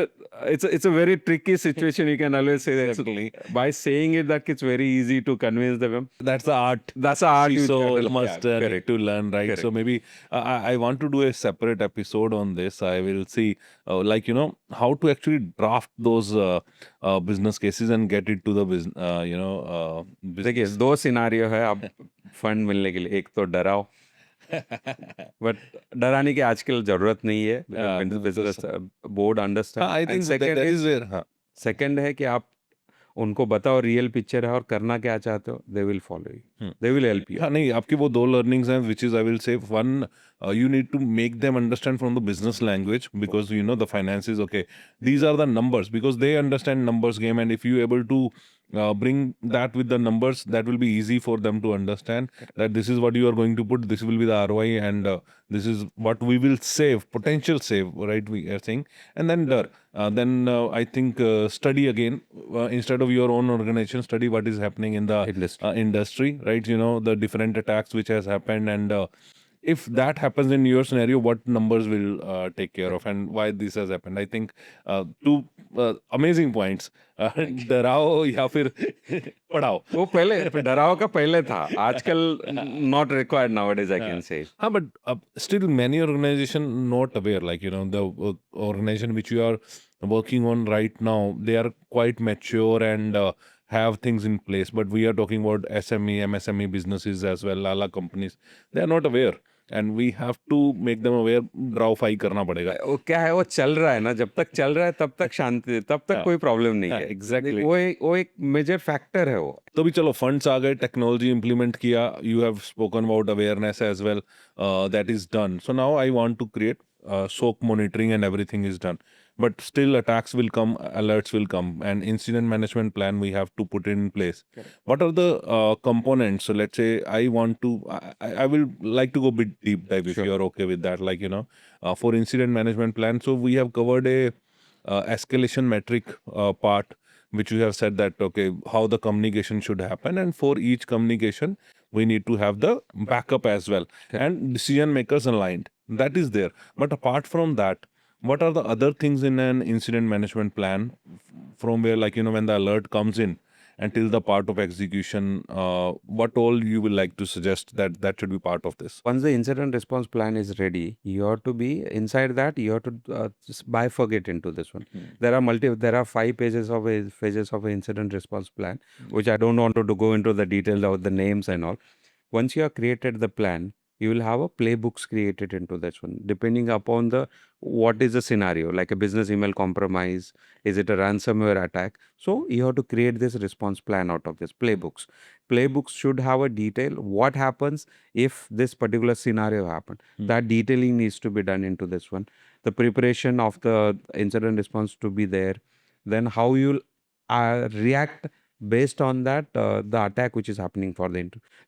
a very tricky situation. You can always say that. Exactly. By saying it, that it's very easy to convince them. That's the art. That's the art you So have to- must yeah, need correct. to learn, right? Correct. So maybe I want to do a separate episode on this. I will see, like how to actually draft those business cases and get it to the business. देखिए Business. दो scenario है अब fund मिलने के लिए. एक तो डराओ, but डराने की आजकल जरूरत नहीं है. Business board understand. I think that is where. हाँ. सेकंड है कि आप उनको बताओ रियल पिक्चर है और करना क्या चाहते हो. They will follow you, they will help you. हाँ नहीं, आपकी वो दो learnings हैं, which is I will say one, you need to make them understand from the business language, because the finances, okay, these are the numbers, because they understand numbers game, and if you able to bring that with the numbers, that will be easy for them to understand that this is what you are going to put, this will be the ROI, and this is what we will save, potential save, right? We are saying, and then I think study again, instead of your own organization, study what is happening in the industry, right? The different attacks which has happened, and if that happens in your scenario, what numbers will take care of, and why this has happened. I think two amazing points. डराओ या फिर पढ़ाओ. वो पहले डराओ का पहले था, आजकल not required nowadays, I can say. But still many organization not aware, like the organization which you are working on right now, they are quite mature and have things in place, but we are talking about SME, MSME businesses as well, lala companies, they are not aware, and we have to make them aware. ड्राउ फाई करना पड़ेगा. वो क्या है, वो चल रहा है ना, जब तक चल रहा है तब तक शांति, तब तक कोई प्रॉब्लम नहीं है. Exactly. वो एक मेजर फैक्टर है वो. तो भी चलो फंड्स आ गए, टेक्नोलॉजी इंप्लीमेंट किया, you have spoken about awareness as well, that is done. So now I want to create SOC monitoring, and everything is done, but still attacks will come, alerts will come, and incident management plan we have to put in place. What are the components? So let's say I want to, I will like to go bit deep dive, if you are okay with that, like for incident management plan. So we have covered a escalation metric part, which you have said that, okay, how the communication should happen, and for each communication we need to have the backup as well, and decision makers aligned, that is there. But apart from that, what are the other things in an incident management plan, from where, like when the alert comes in, until the part of execution, what all you will like to suggest that should be part of this? Once the incident response plan is ready, you have to be inside that. You have to just bifurcate into this one. There are 5 pages of an incident response plan, which I don't want to go into the details of the names and all. Once you have created the plan, you will have a playbooks created into this one, depending upon the what is the scenario, like a business email compromise, is it a ransomware attack? So you have to create this response plan out of this playbooks. Playbooks should have a detail what happens if this particular scenario happened. That detailing needs to be done into this one. The preparation of the incident response to be there. Then how you'll react based on that the attack which is happening for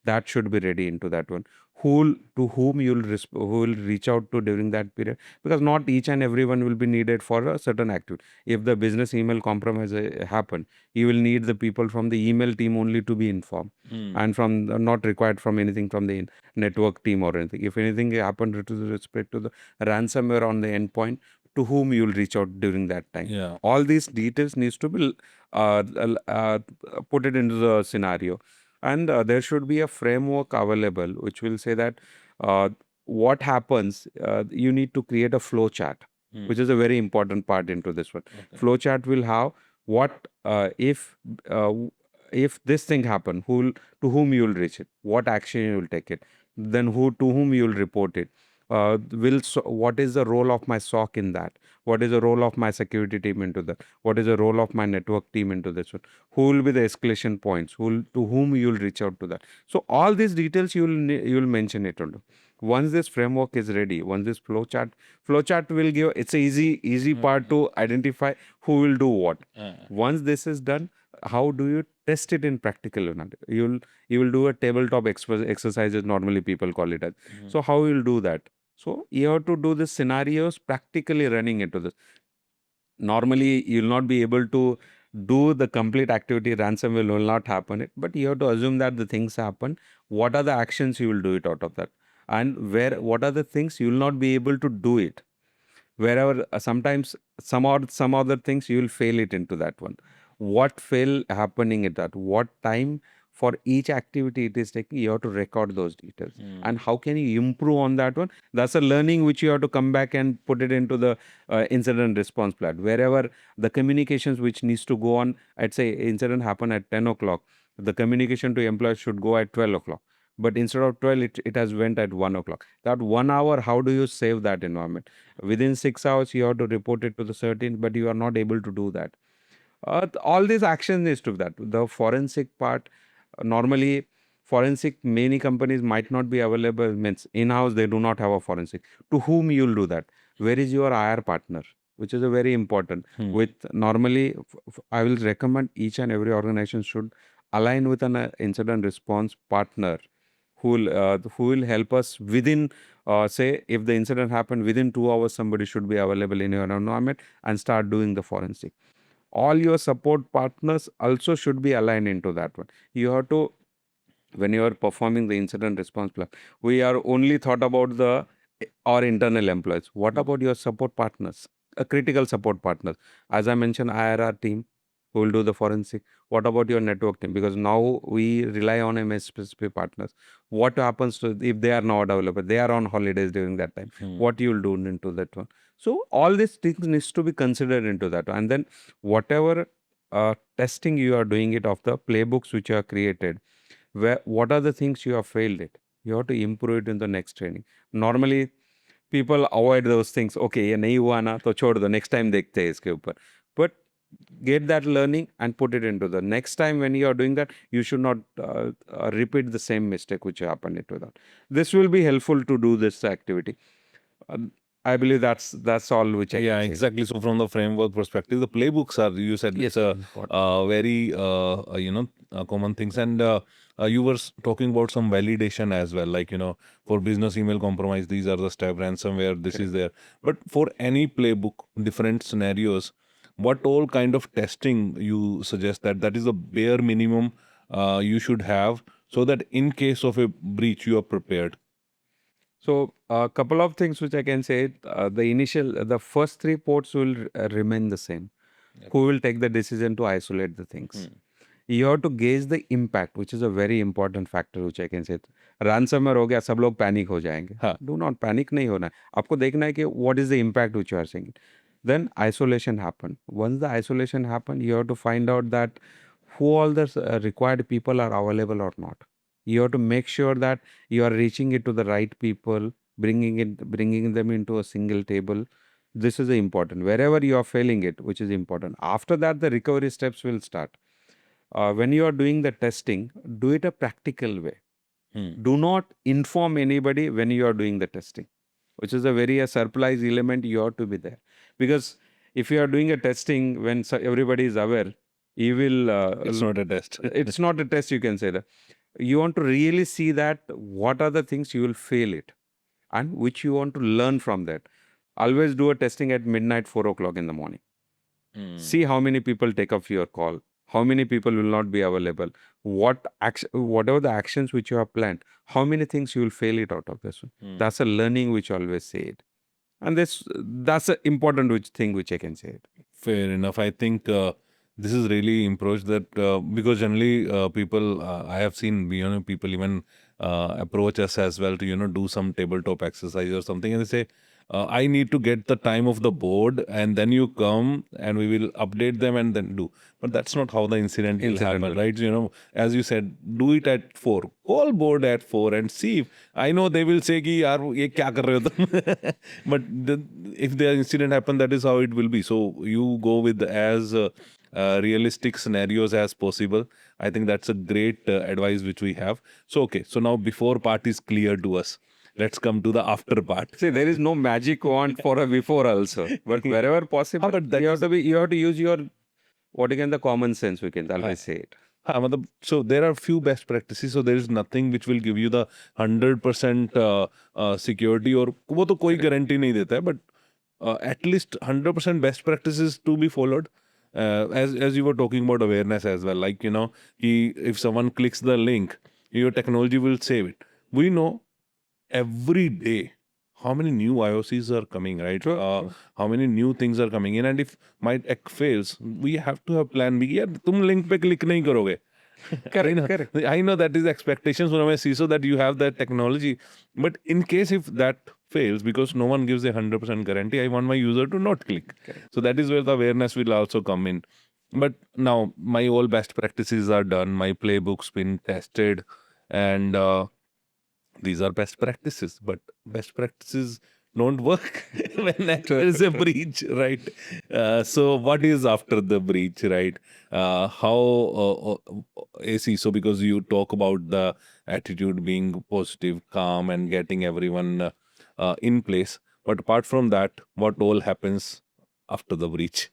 that should be ready into that one. To whom who will reach out to during that period, because not each and everyone will be needed for a certain activity. If the business email compromise happen, you will need the people from the email team only to be informed, and from not required from anything from the network team or anything. If anything happened with respect to the ransomware on the endpoint, to whom you will reach out during that time. Yeah. All these details needs to be put it into the scenario, and there should be a framework available which will say that what happens. You need to create a flow chart, which is a very important part into this one. Flow chart will have what if this thing happen, to whom you will reach it, what action you will take it, then to whom you will report it. What is the role of my SOC in that? What is the role of my security team into that? What is the role of my network team into this one? Who will be the escalation points? To whom you will reach out to that? So all these details you will mention it on. Once this framework is ready, once this flowchart will give, it's a easy part to identify who will do what. Once this is done, how do you test it in practical manner? You will do a tabletop exercises, normally people call it as. So how you will do that? So you have to do the scenarios practically running into this. Normally, you will not be able to do the complete activity. Ransomware will not happen, but you have to assume that the things happen. What are the actions you will do it out of that? And what are the things you will not be able to do it? Wherever sometimes some other things you will fail it into that one. What fail happening at that? What time for each activity it is taking? You have to record those details. And how can you improve on that one? That's a learning which you have to come back and put it into the incident response plan. Wherever the communications which needs to go on, I'd say incident happen at 10 o'clock. The communication to employees should go at 12 o'clock. But instead of 12, it has went at 1 o'clock. That 1 hour, how do you save that environment? Within 6 hours, you have to report it to the certain, but you are not able to do that. All these actions is to that. The forensic part, normally forensic, many companies might not be available, means in-house they do not have a forensic. To whom you'll do that? Where is your IR partner? Which is a very important. With normally, I will recommend each and every organization should align with an incident response partner who will help us within say if the incident happened within 2 hours, somebody should be available in your environment and start doing the forensic. All your support partners also should be aligned into that one. You have to, when you are performing the incident response plan, we are only thought about our internal employees. What about your support partners, a critical support partners? As I mentioned, IRR team who will do the forensic. What about your network team? Because now we rely on MSP partners. What happens to if they are not available? They are on holidays during that time. What you will do into that one? So all these things needs to be considered into that. And then whatever testing you are doing it of the playbooks which you have created, what are the things you have failed it? You have to improve it in the next training. Normally people avoid those things. Okay, ये नहीं हुआ ना तो छोड़ दो, next time देखते हैं इसके ऊपर. But get that learning and put it into the next time when you are doing that, you should not repeat the same mistake which happened into that. This will be helpful to do this activity. I believe that's all which I Yeah, can say. exactly. So from the framework perspective, the playbooks are, you said, Yes, it's a important. very common things. And you were talking about some validation as well, like, for business email compromise, these are the steps. Ransomware, this is there. But for any playbook, different scenarios, what all kind of testing you suggest that is the bare minimum you should have, so that in case of a breach you are prepared? So a couple of things which I can say. The first 3 ports will remain the same. Who will take the decision to isolate the things? You have to gauge the impact, which is a very important factor, which I can say. Ransomware हो गया, सब लोग panic हो जाएंगे. हाँ. Do not panic, नहीं होना है. आपको देखना है कि what is the impact which you are seeing. Then isolation happen. Once the isolation happen, you have to find out that who all the required people are available or not. You have to make sure that you are reaching it to the right people, bringing them into a single table. This is important. Wherever you are failing it, which is important. After that, the recovery steps will start. When you are doing the testing, do it a practical way. Do not inform anybody when you are doing the testing, which is a surprise element. You have to be there, because if you are doing a testing when everybody is aware, you will. It's not a test. It's not a test. You can say that. You want to really see that what are the things you will fail it, and which you want to learn from that. Always do a testing at midnight, 4 o'clock in the morning. See how many people take up your call, how many people will not be available, whatever the actions which you have planned, how many things you will fail it out of this one. That's a learning which I always say it. And that's an important thing which I can say it. Fair enough. I think this is really approach that because generally people I have seen people even approach us as well to do some tabletop exercise or something, and they say I need to get the time of the board, and then you come and we will update them and then do. But that's not how the incident will Incident happen, will- right? As you said, do it at 4. Call board at 4 and see. I know they will say कि यार ये क्या कर रहे हो तुम? But if the incident happen, that is how it will be. So you go with as realistic scenarios as possible. I think that's a great advice which we have. So okay, so now before part is clear to us, let's come to the after part. See, there is no magic wand for a before also, but wherever possible, but that you have to use your the common sense. We can always say it. हाँ मतलब so there are few best practices, so there is nothing which will give you the 100% security, और वो तो कोई guarantee नहीं देता है, but at least 100% best practices to be followed. As you were talking about awareness as well, like if someone clicks the link, your technology will save it. We know every day how many new IOCs are coming, right? How many new things are coming in, and if my tech fails, we have to have plan B. यार तुम link पे click नहीं करोगे. Correct. I know that is expectations from a CISO that you have that technology, but in case if that fails, because no one gives a 100% guarantee, I want my user to not click. So that is where the awareness will also come in. But now my all best practices are done. My playbook's been tested, and these are best practices, but best practices don't work when there is a breach, right? So what is after the breach, right? How AC, so because you talk about the attitude being positive, calm, and getting everyone in place, but apart from that, what all happens after the breach?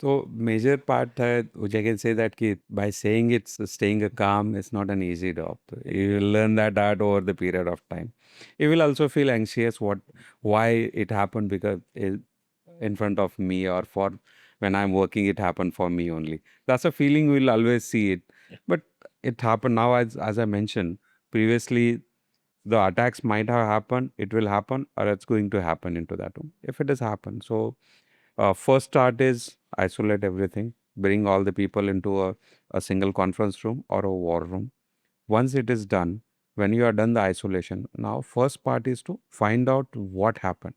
So major part है, which I can say that कि by saying it's staying a calm is not an easy job. You will learn that art over the period of time. You will also feel anxious why it happened, because in front of me, or for when I'm working it happened for me only. That's a feeling we'll always see it. But it happened now, as I mentioned previously, the attacks might have happened, it will happen, or it's going to happen into that room. If it has happened, so first start is isolate everything, bring all the people into a single conference room or a war room. Once it is done, when you are done the isolation, now first part is to find out what happened.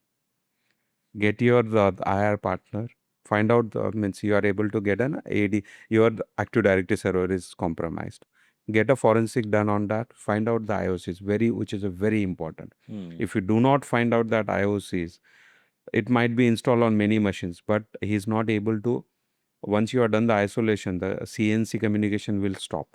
Get your the IR partner, find out means you are able to get an AD, your Active Directory server is compromised. Get a forensic done on that, find out the IOCs, which is a very important. If you do not find out that IOCs, it might be installed on many machines, but he's not able to. Once you are done the isolation, the CNC communication will stop,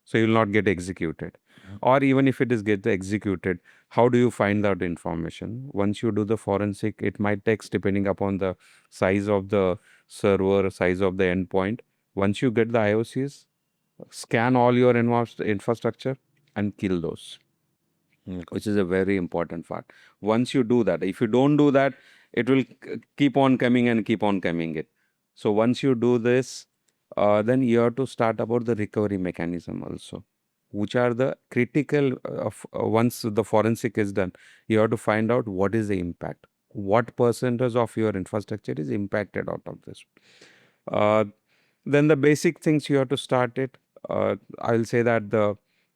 so you will not get executed. Or even if it is get executed, how do you find that information? Once you do the forensic, it might take, depending upon the size of the server, size of the endpoint. Once you get the IOCs, scan all your infrastructure and kill those, which is a very important part. Once you do that, if you don't do that, it will keep on coming and keep on coming it. So once you do this, then you have to start about the recovery mechanism also, which are the critical of once the forensic is done, you have to find out what is the impact, what percentage of your infrastructure is impacted out of this. uh, then the basic things you have to start it. I'll say that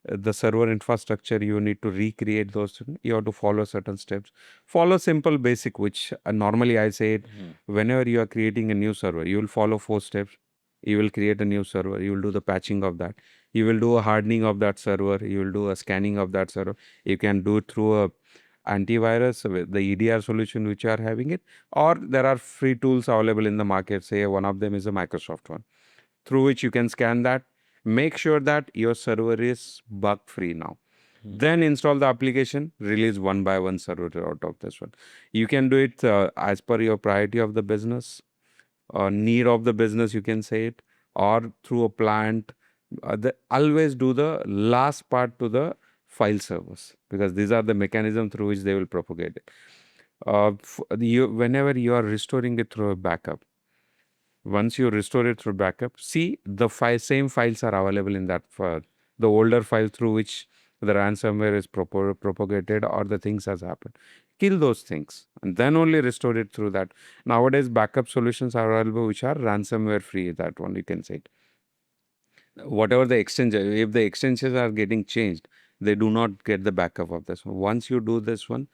the server infrastructure, you need to recreate those. You have to follow certain steps. Follow simple basic, which normally I say it, whenever you are creating a new server, you will follow 4 steps. You will create a new server. You will do the patching of that. You will do a hardening of that server. You will do a scanning of that server. You can do it through a antivirus with the EDR solution which you are having it, or there are free tools available in the market. Say one of them is a Microsoft one, through which you can scan that. Make sure that your server is bug free now. Then install the application, release one by one server out of this one. You can do it as per your priority of the business, need of the business, you can say it, or through a plant. Always do the last part to the file servers, because these are the mechanism through which they will propagate it. Whenever you are restoring it through a backup, once you restore it through backup, see the same files are available in that the older file through which the ransomware is propagated or the things has happened. Kill those things and then only restore it through that. Nowadays, backup solutions are available which are ransomware free. That one you can say it. Whatever the extension, if the extensions are getting changed, they do not get the backup of this one. Once you do this one,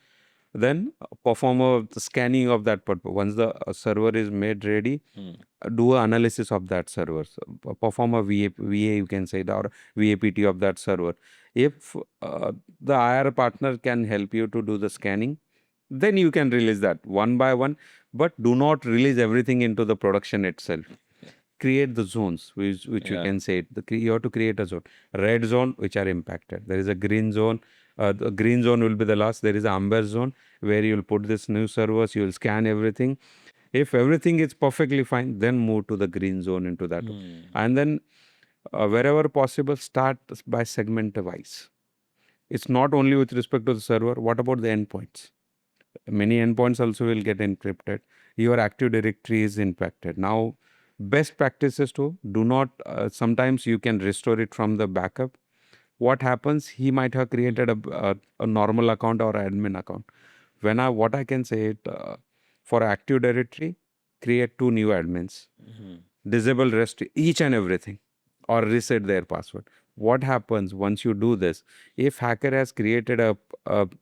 then perform the scanning of that. Once the server is made ready, do an analysis of that server. So, perform a VA, you can say, or VAPT of that server. If the IR partner can help you to do the scanning, then you can release that one by one, but do not release everything into the production itself. Create the zones which you can say it. You have to create a zone. Red zone which are impacted. There is a green zone. The green zone will be the last. There is an amber zone where you will put this new servers. You will scan everything. If everything is perfectly fine, then move to the green zone into that. And then wherever possible, start by segment wise. It's not only with respect to the server. What about the endpoints? Many endpoints also will get encrypted. Your Active Directory is impacted. Now, best practices to do not, sometimes you can restore it from the backup. What happens? He might have created a normal account or admin account. What I can say it, for Active Directory, create 2 new admins, disable rest each and everything, or reset their password. What happens once you do this? If hacker has created a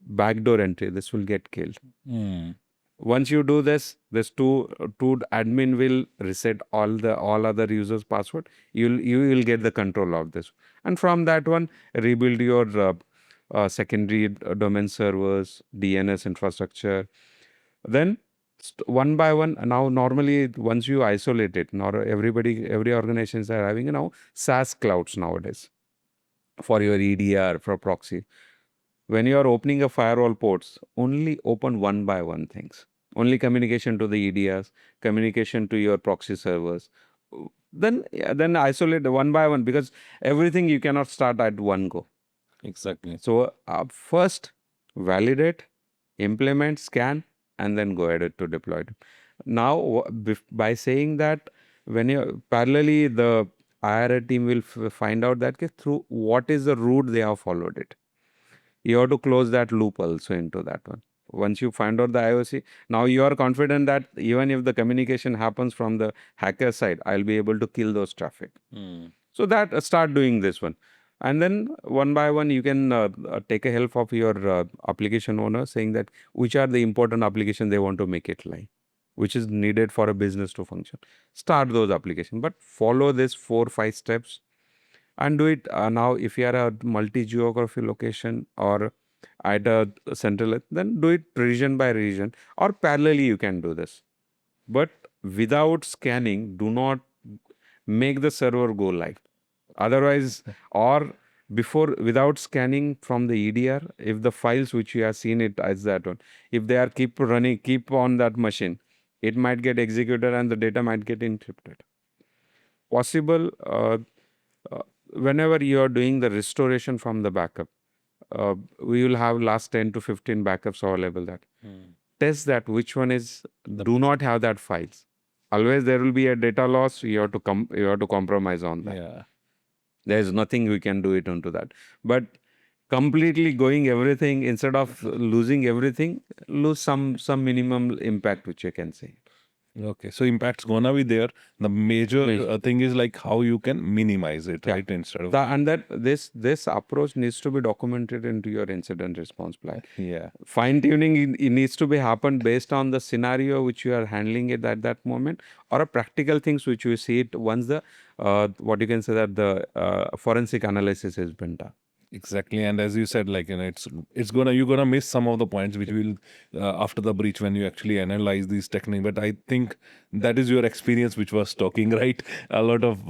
backdoor entry, this will get killed. Once you do this, this two admin will reset all other users' password. You will get the control of this, and from that one, rebuild your secondary domain servers, DNS infrastructure. Then one by one. Now, normally, once you isolate it, every organizations are having now SaaS clouds nowadays for your EDR, for proxy. When you are opening a firewall ports, only open one by one things. Only communication to the EDRs, communication to your proxy servers. Then isolate one by one, because everything you cannot start at one go. Exactly. So first validate, implement, scan, and then go ahead to deploy it. Now, by saying that, when you parallelly the IR team will find out that through what is the route they have followed it. You have to close that loop also into that one. Once you find out the IOC, now you are confident that even if the communication happens from the hacker side, I'll be able to kill those traffic. So that start doing this one. And then one by one, you can take a help of your application owner, saying that which are the important applications they want to make it live, which is needed for a business to function. Start those applications, but follow this 4-5 steps and do it. Now, if you are a multi-geography location or at a central, then do it region by region, or parallelly you can do this. But without scanning, do not make the server go live. Otherwise, or without scanning from the EDR, if the files which you have seen it as that one, if they are keep on that machine, it might get executed and the data might get encrypted. Possible, whenever you are doing the restoration from the backup, we will have last 10 to 15 backups available. That test that which one is do not have that files. Always there will be a data loss. You have to compromise on that. Yeah. There is nothing we can do it onto that. But completely going everything, instead of losing everything, lose some minimum impact, which you can say. Okay, so impact's gonna be there. The major thing is like how you can minimize it, Yeah. right? Instead of And that this approach needs to be documented into your incident response plan. yeah, Fine tuning it needs to be happen based on the scenario which you are handling it at that moment, or a practical things which you see it once the what you can say that the forensic analysis has been done. exactly. And as you said, like it's gonna you're gonna miss some of the points which will after the breach when you actually analyze these techniques. But I think that is your experience which was talking, right? A lot of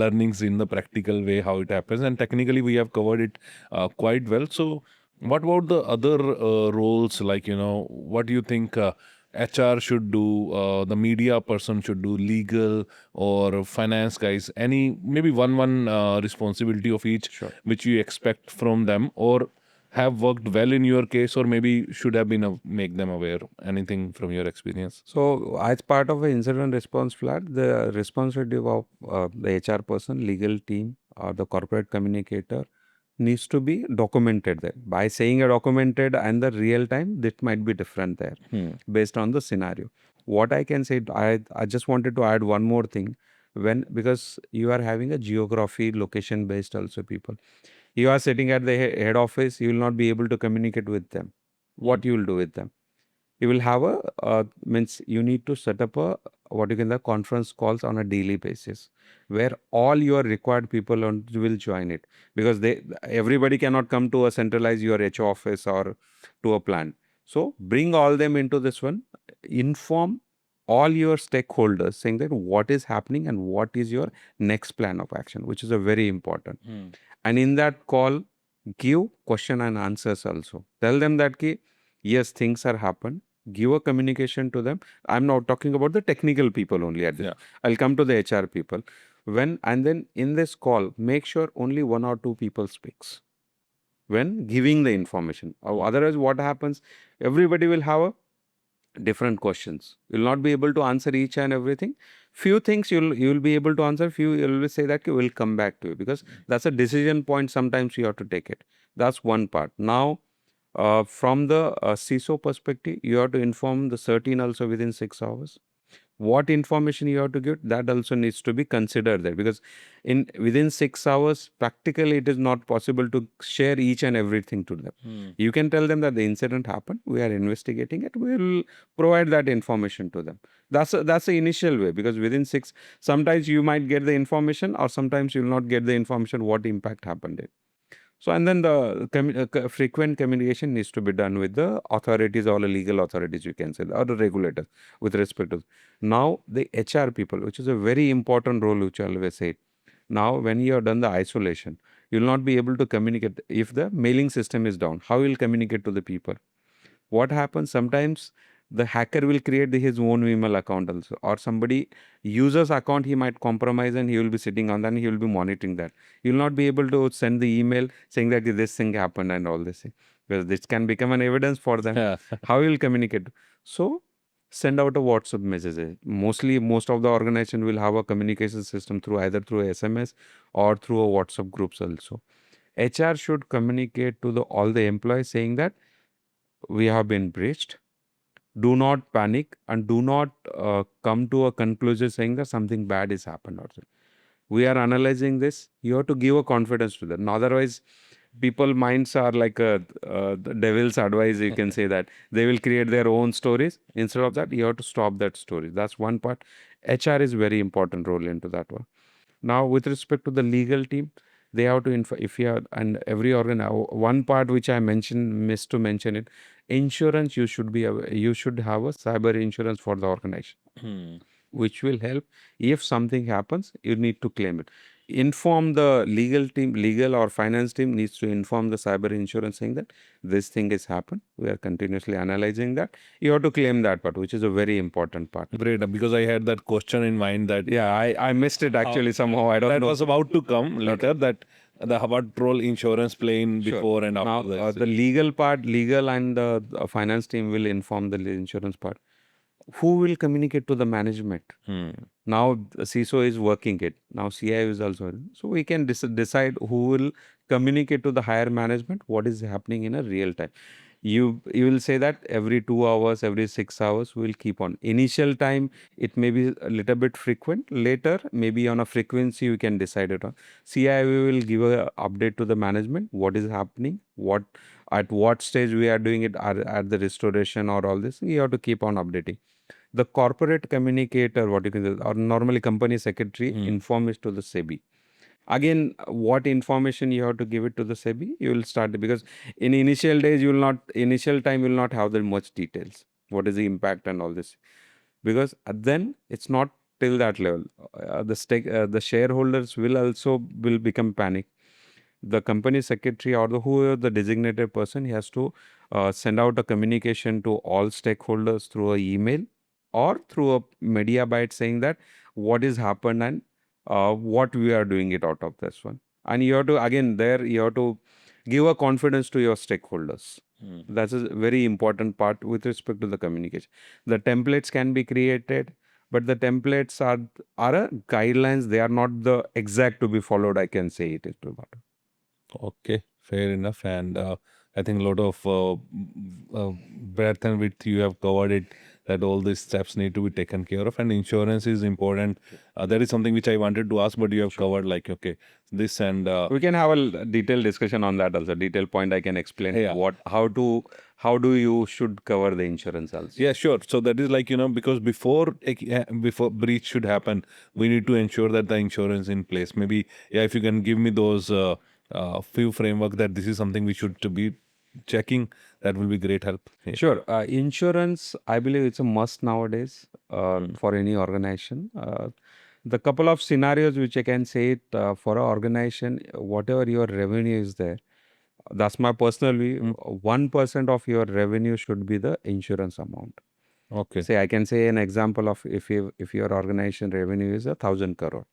learnings in the practical way how it happens, and technically we have covered it quite well. So what about the other roles? Like what do you think? HR should do, the media person should do, legal or finance guys. Any maybe one responsibility of each Sure. which you expect from them or have worked well in your case, or maybe should have been make them aware. Anything from your experience? So, as part of an incident response plan, the responsibility of the HR person, legal team, or the corporate communicator needs to be documented there. By saying a documented and the real time, that might be different there based on the scenario. What I can say, I just wanted to add one more thing. Because you are having a geography location based also people, you are sitting at the head office, you will not be able to communicate with them. What you will do with them? You will have a means you need to set up a what you can the conference calls on a daily basis where all your required people will join it, because everybody cannot come to a centralized your H office or to a plant. So bring all them into this one, inform all your stakeholders saying that what is happening and what is your next plan of action, which is a very important. And in that call, give question and answers also. Tell them that yes, things are happened. Give a communication to them. I'm not talking about the technical people only at this. Yeah. I'll come to the HR people. And then in this call, make sure only one or two people speaks when giving the information. Otherwise, what happens? Everybody will have a different questions. You'll not be able to answer each and everything. Few things you'll be able to answer. Few you'll will say that we'll come back to you, because that's a decision point. Sometimes you have to take it. That's one part. Now, from the CISO perspective, you have to inform the certain also within 6 hours. What information you have to give, that also needs to be considered there, because in within 6 hours practically it is not possible to share each and everything to them. You can tell them that the incident happened, we are investigating it, we will provide that information to them. That's the initial way, because within six, sometimes you might get the information or sometimes you will not get the information what impact happened it. So, and then the frequent communication needs to be done with the authorities or the legal authorities, you can say, or the regulators with respect to. Now, the HR people, which is a very important role, which I always say. Now, when you have done the isolation, you will not be able to communicate. If the mailing system is down, how you will communicate to the people? What happens sometimes, the hacker will create his own email account also, or somebody user's account he might compromise and he will be sitting on that and he will be monitoring that. You will not be able to send the email saying that this thing happened and all this thing, because this can become an evidence for them. Yeah. How you will communicate? So send out a WhatsApp message. Mostly most of the organization will have a communication system through either through SMS or through a WhatsApp groups also. HR should communicate to all the employees saying that we have been breached. Do not panic and do not come to a conclusion saying that something bad is happened. Also, we are analyzing this. You have to give a confidence to them. Otherwise, people minds are like the devil's advice. You can say that they will create their own stories. Instead of that, you have to stop that story. That's one part. HR is very important role into that one. Now, with respect to the legal team, they have to if you are, and every organ, one part which I mentioned, missed to mention it, insurance. You should have a cyber insurance for the organization, which will help if something happens, you need to claim it. Inform the legal team, legal or finance team needs to inform the cyber insurance saying that this thing has happened. We are continuously analyzing that. You have to claim that part, which is a very important part. Great, because I had that question in mind that Yeah, I missed it actually somehow. I don't that know. was about to come later. That the what role insurance play in Sure. before and Now, after this. the legal part, legal and the finance team will inform the insurance part. Who will communicate to the management? Now, the CISO is working it. Now, CIO is also. So, we can decide who will communicate to the higher management what is happening in a real time. You will say that every 2 hours, every 6 hours, we will keep on. Initial time, it may be a little bit frequent. Later, maybe on a frequency, you can decide it on. CIO will give a update to the management, what is happening, what at what stage we are doing it, at the restoration or all this. You have to keep on updating. The corporate communicator, what you can say, or normally company secretary, inform it to the SEBI. Again, what information you have to give it to the SEBI, you will start, because in initial days, initial time, you will not have that much details. What is the impact and all this? Because then it's not till that level. The shareholders will become panic. The company secretary or whoever the designated person, he has to send out a communication to all stakeholders through a email or through a media bite saying that what is happened and what we are doing it out of this one. And you have to, again, there you have to give a confidence to your stakeholders. That's a very important part with respect to the communication. The templates can be created, but the templates are a guidelines. They are not the exact to be followed. I can say it is to that. Okay, fair enough. And I think a lot of breadth and width you have covered it, that all these steps need to be taken care of, and insurance is important. That is something which I wanted to ask, but you have covered, like, okay, this and We can have a detailed discussion on that also. Detailed point I can explain Yeah. how do you should cover the insurance also. Yeah, sure. So that is like, because before breach should happen, we need to ensure that the insurance in place. Maybe, yeah, if you can give me those few framework that this is something we should to be checking, that will be great help. Yeah. Sure. Insurance, I believe it's a must nowadays for any organization. The couple of scenarios which I can say it for an organization, whatever your revenue is there, that's my personal view. 1% of your revenue should be the insurance amount. Okay. Say, I can say an example of if your organization revenue is 1,000 crore,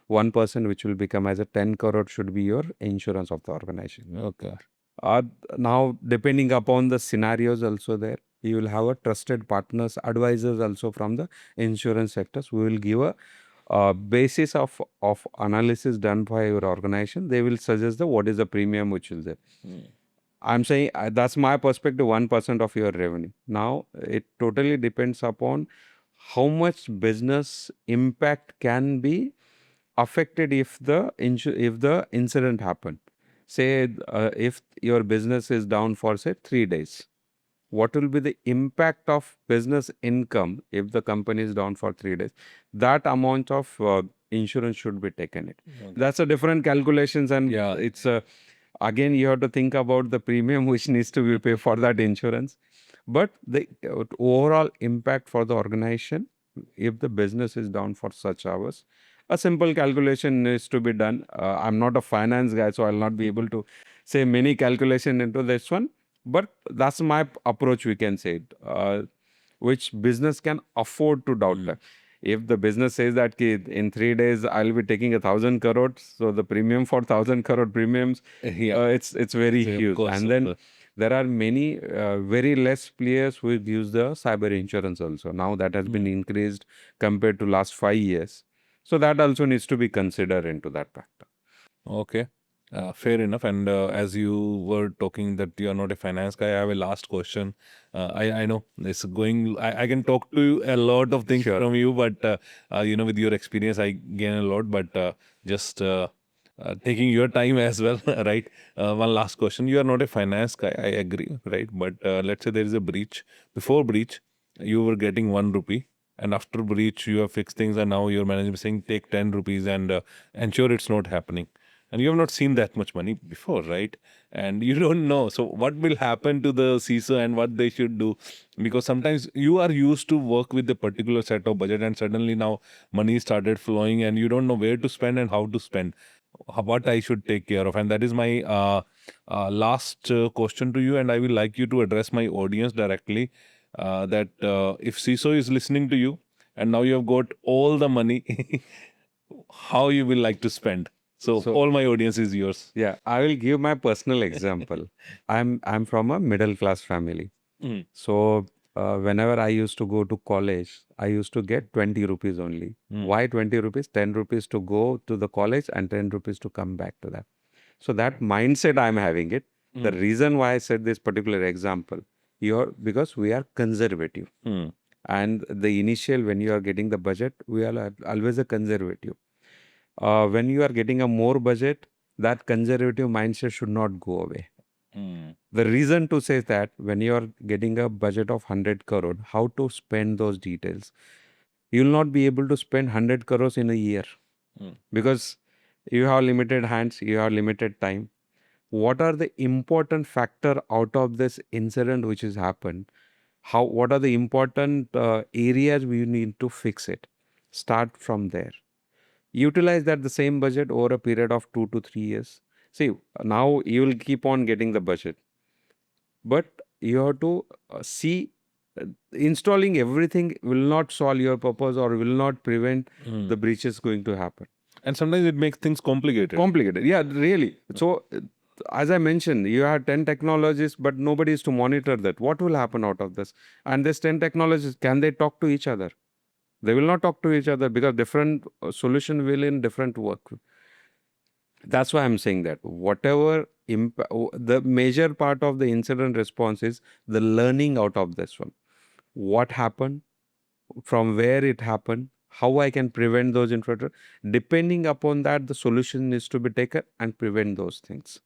1% which will become as a 10 crore should be your insurance of the organization. Okay. Uh, Now, depending upon the scenarios also there, you will have a trusted partners, advisors also from the insurance sectors. We will give a basis of analysis done by your organization. They will suggest the what is the premium which is there. I'm saying that's my perspective, 1% of your revenue. Now, it totally depends upon how much business impact can be affected if the incident happened. Say, if your business is down for, say, 3 days, what will be the impact of business income if the company is down for 3 days? That amount of insurance should be taken. That's a different calculations, and Yeah. it's again you have to think about the premium which needs to be paid for that insurance. But the overall impact for the organization, if the business is down for such hours, a simple calculation needs to be done. I'm not a finance guy, so I'll not be able to say many calculation into this one. But that's my approach, we can say it, which business can afford to doubt that. If the business says that in 3 days I'll be taking 1,000 crores, so the premium for 1,000 crore premiums, Yeah. it's very So, of huge. course, And of then course. there are many very less players who use the cyber insurance also. Now that has been increased compared to last 5 years. So that also needs to be considered into that factor. Okay. Fair enough. And as you were talking that you are not a finance guy, I have a last question. I know it's going. I can talk to you a lot of things Sure. from you, but with your experience, I gain a lot. But just taking your time as well, right? One last question. You are not a finance guy. I agree, right? But let's say there is a breach. Before breach, you were getting 1 rupee. And after breach, you have fixed things, and now your management is saying take 10 rupees and ensure it's not happening. And you have not seen that much money before, right? And you don't know. So what will happen to the CISO and what they should do? Because sometimes you are used to work with a particular set of budget, and suddenly now money started flowing, and you don't know where to spend and how to spend. What I should take care of, and that is my last question to you. And I will like you to address my audience directly. That if CISO is listening to you, and now you have got all the money, how you will like to spend? So all my audience is yours. Yeah, I will give my personal example. I'm from a middle class family. So whenever I used to go to college, I used to get 20 rupees only. Why 20 rupees? 10 rupees to go to the college and 10 rupees to come back to that. So that mindset I'm having it. The reason why I said this particular example, because we are conservative. And the initial, when you are getting the budget, we are always a conservative. When you are getting a more budget, that conservative mindset should not go away. The reason to say that when you are getting a budget of 100 crore, how to spend those details? You will not be able to spend 100 crores in a year because you have limited hands, you have limited time. What are the important factor out of this incident which has happened? What are the important areas we need to fix it? Start from there. Utilize that the same budget over a period of 2 to 3 years. See, now you will keep on getting the budget, but you have to see installing everything will not solve your purpose or will not prevent the breaches going to happen. And sometimes it makes things complicated. Complicated, yeah, really. So, as I mentioned, you have 10 technologies, but nobody is to monitor that. What will happen out of this? And these 10 technologies, can they talk to each other? They will not talk to each other because different solution will in different work. That's why I'm saying that whatever the major part of the incident response is the learning out of this one. What happened, from where it happened, how I can prevent those intruder. Depending upon that, the solution is to be taken and prevent those things.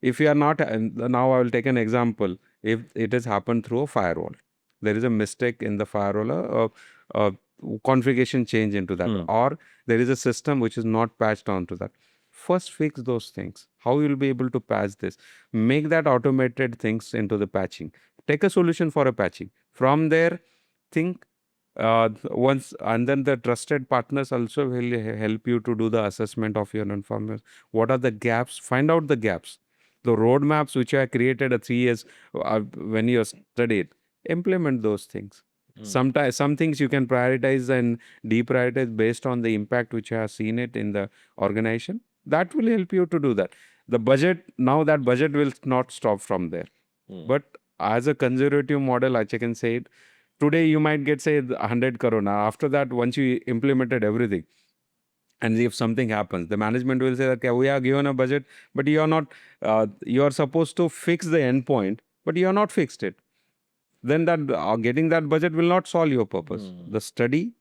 If you are not, and now I will take an example. If it has happened through a firewall, there is a mistake in the firewall, configuration change into that, or there is a system which is not patched onto that. First, fix those things. How you will be able to patch this? Make that automated things into the patching. Take a solution for a patching. From there, think once, and then the trusted partners also will help you to do the assessment of your information. What are the gaps? Find out the gaps. The roadmaps which are created at 3 years when you studied, implement those things. Sometimes some things you can prioritize and deprioritize based on the impact which you have seen it in the organization. That will help you to do that. The budget, now that budget will not stop from there. But as a conservative model, I can say it. Today you might get say 100 crore. Now after that, once you implemented everything, and if something happens, the management will say that, okay, we are given a budget, but you are not. You are supposed to fix the endpoint, but you are not fixed it. Then that getting that budget will not solve your purpose. The study,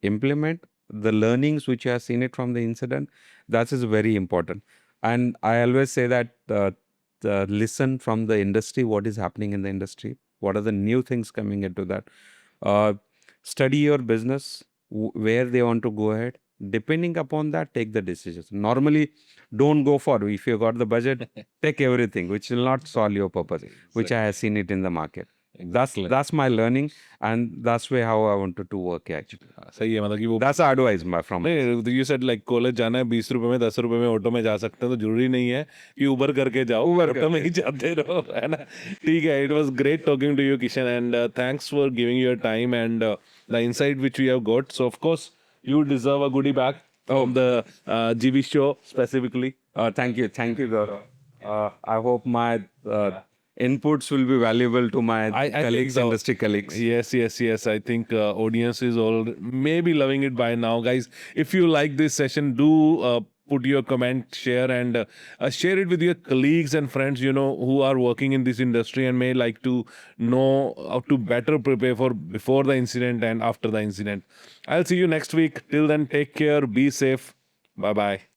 implement the learnings which you have seen it from the incident. That is very important. And I always say that listen from the industry, what is happening in the industry, what are the new things coming into that. Study your business, where they want to go ahead. Depending upon that, take the decisions. Normally, don't go for, if you got the budget, take everything, which will not solve your purpose, which I have seen it in the market. That's my learning, and that's way how I wanted to work actually. सही है, मतलब कि वो That's advice from नहीं, you said like college जाना है 20 रुपए में 10 रुपए में ऑटो में जा सकते हैं, तो जरूरी नहीं है कि उबर करके जाओ, ऑटो में ही जाते रहो, है ना? ठीक है. It was great talking to you, Kishan, and thanks for giving your time and the insight which we have got. So of course you deserve a goodie bag from the GB show specifically. Thank you, Gaurav. I hope my inputs will be valuable to my I colleagues, think so. industry colleagues. Yes. I think audience is all maybe loving it by now, guys. If you like this session, do put your comment, share, and share it with your colleagues and friends, who are working in this industry and may like to know how to better prepare for before the incident and after the incident. I'll see you next week. Till then, take care, be safe. Bye bye.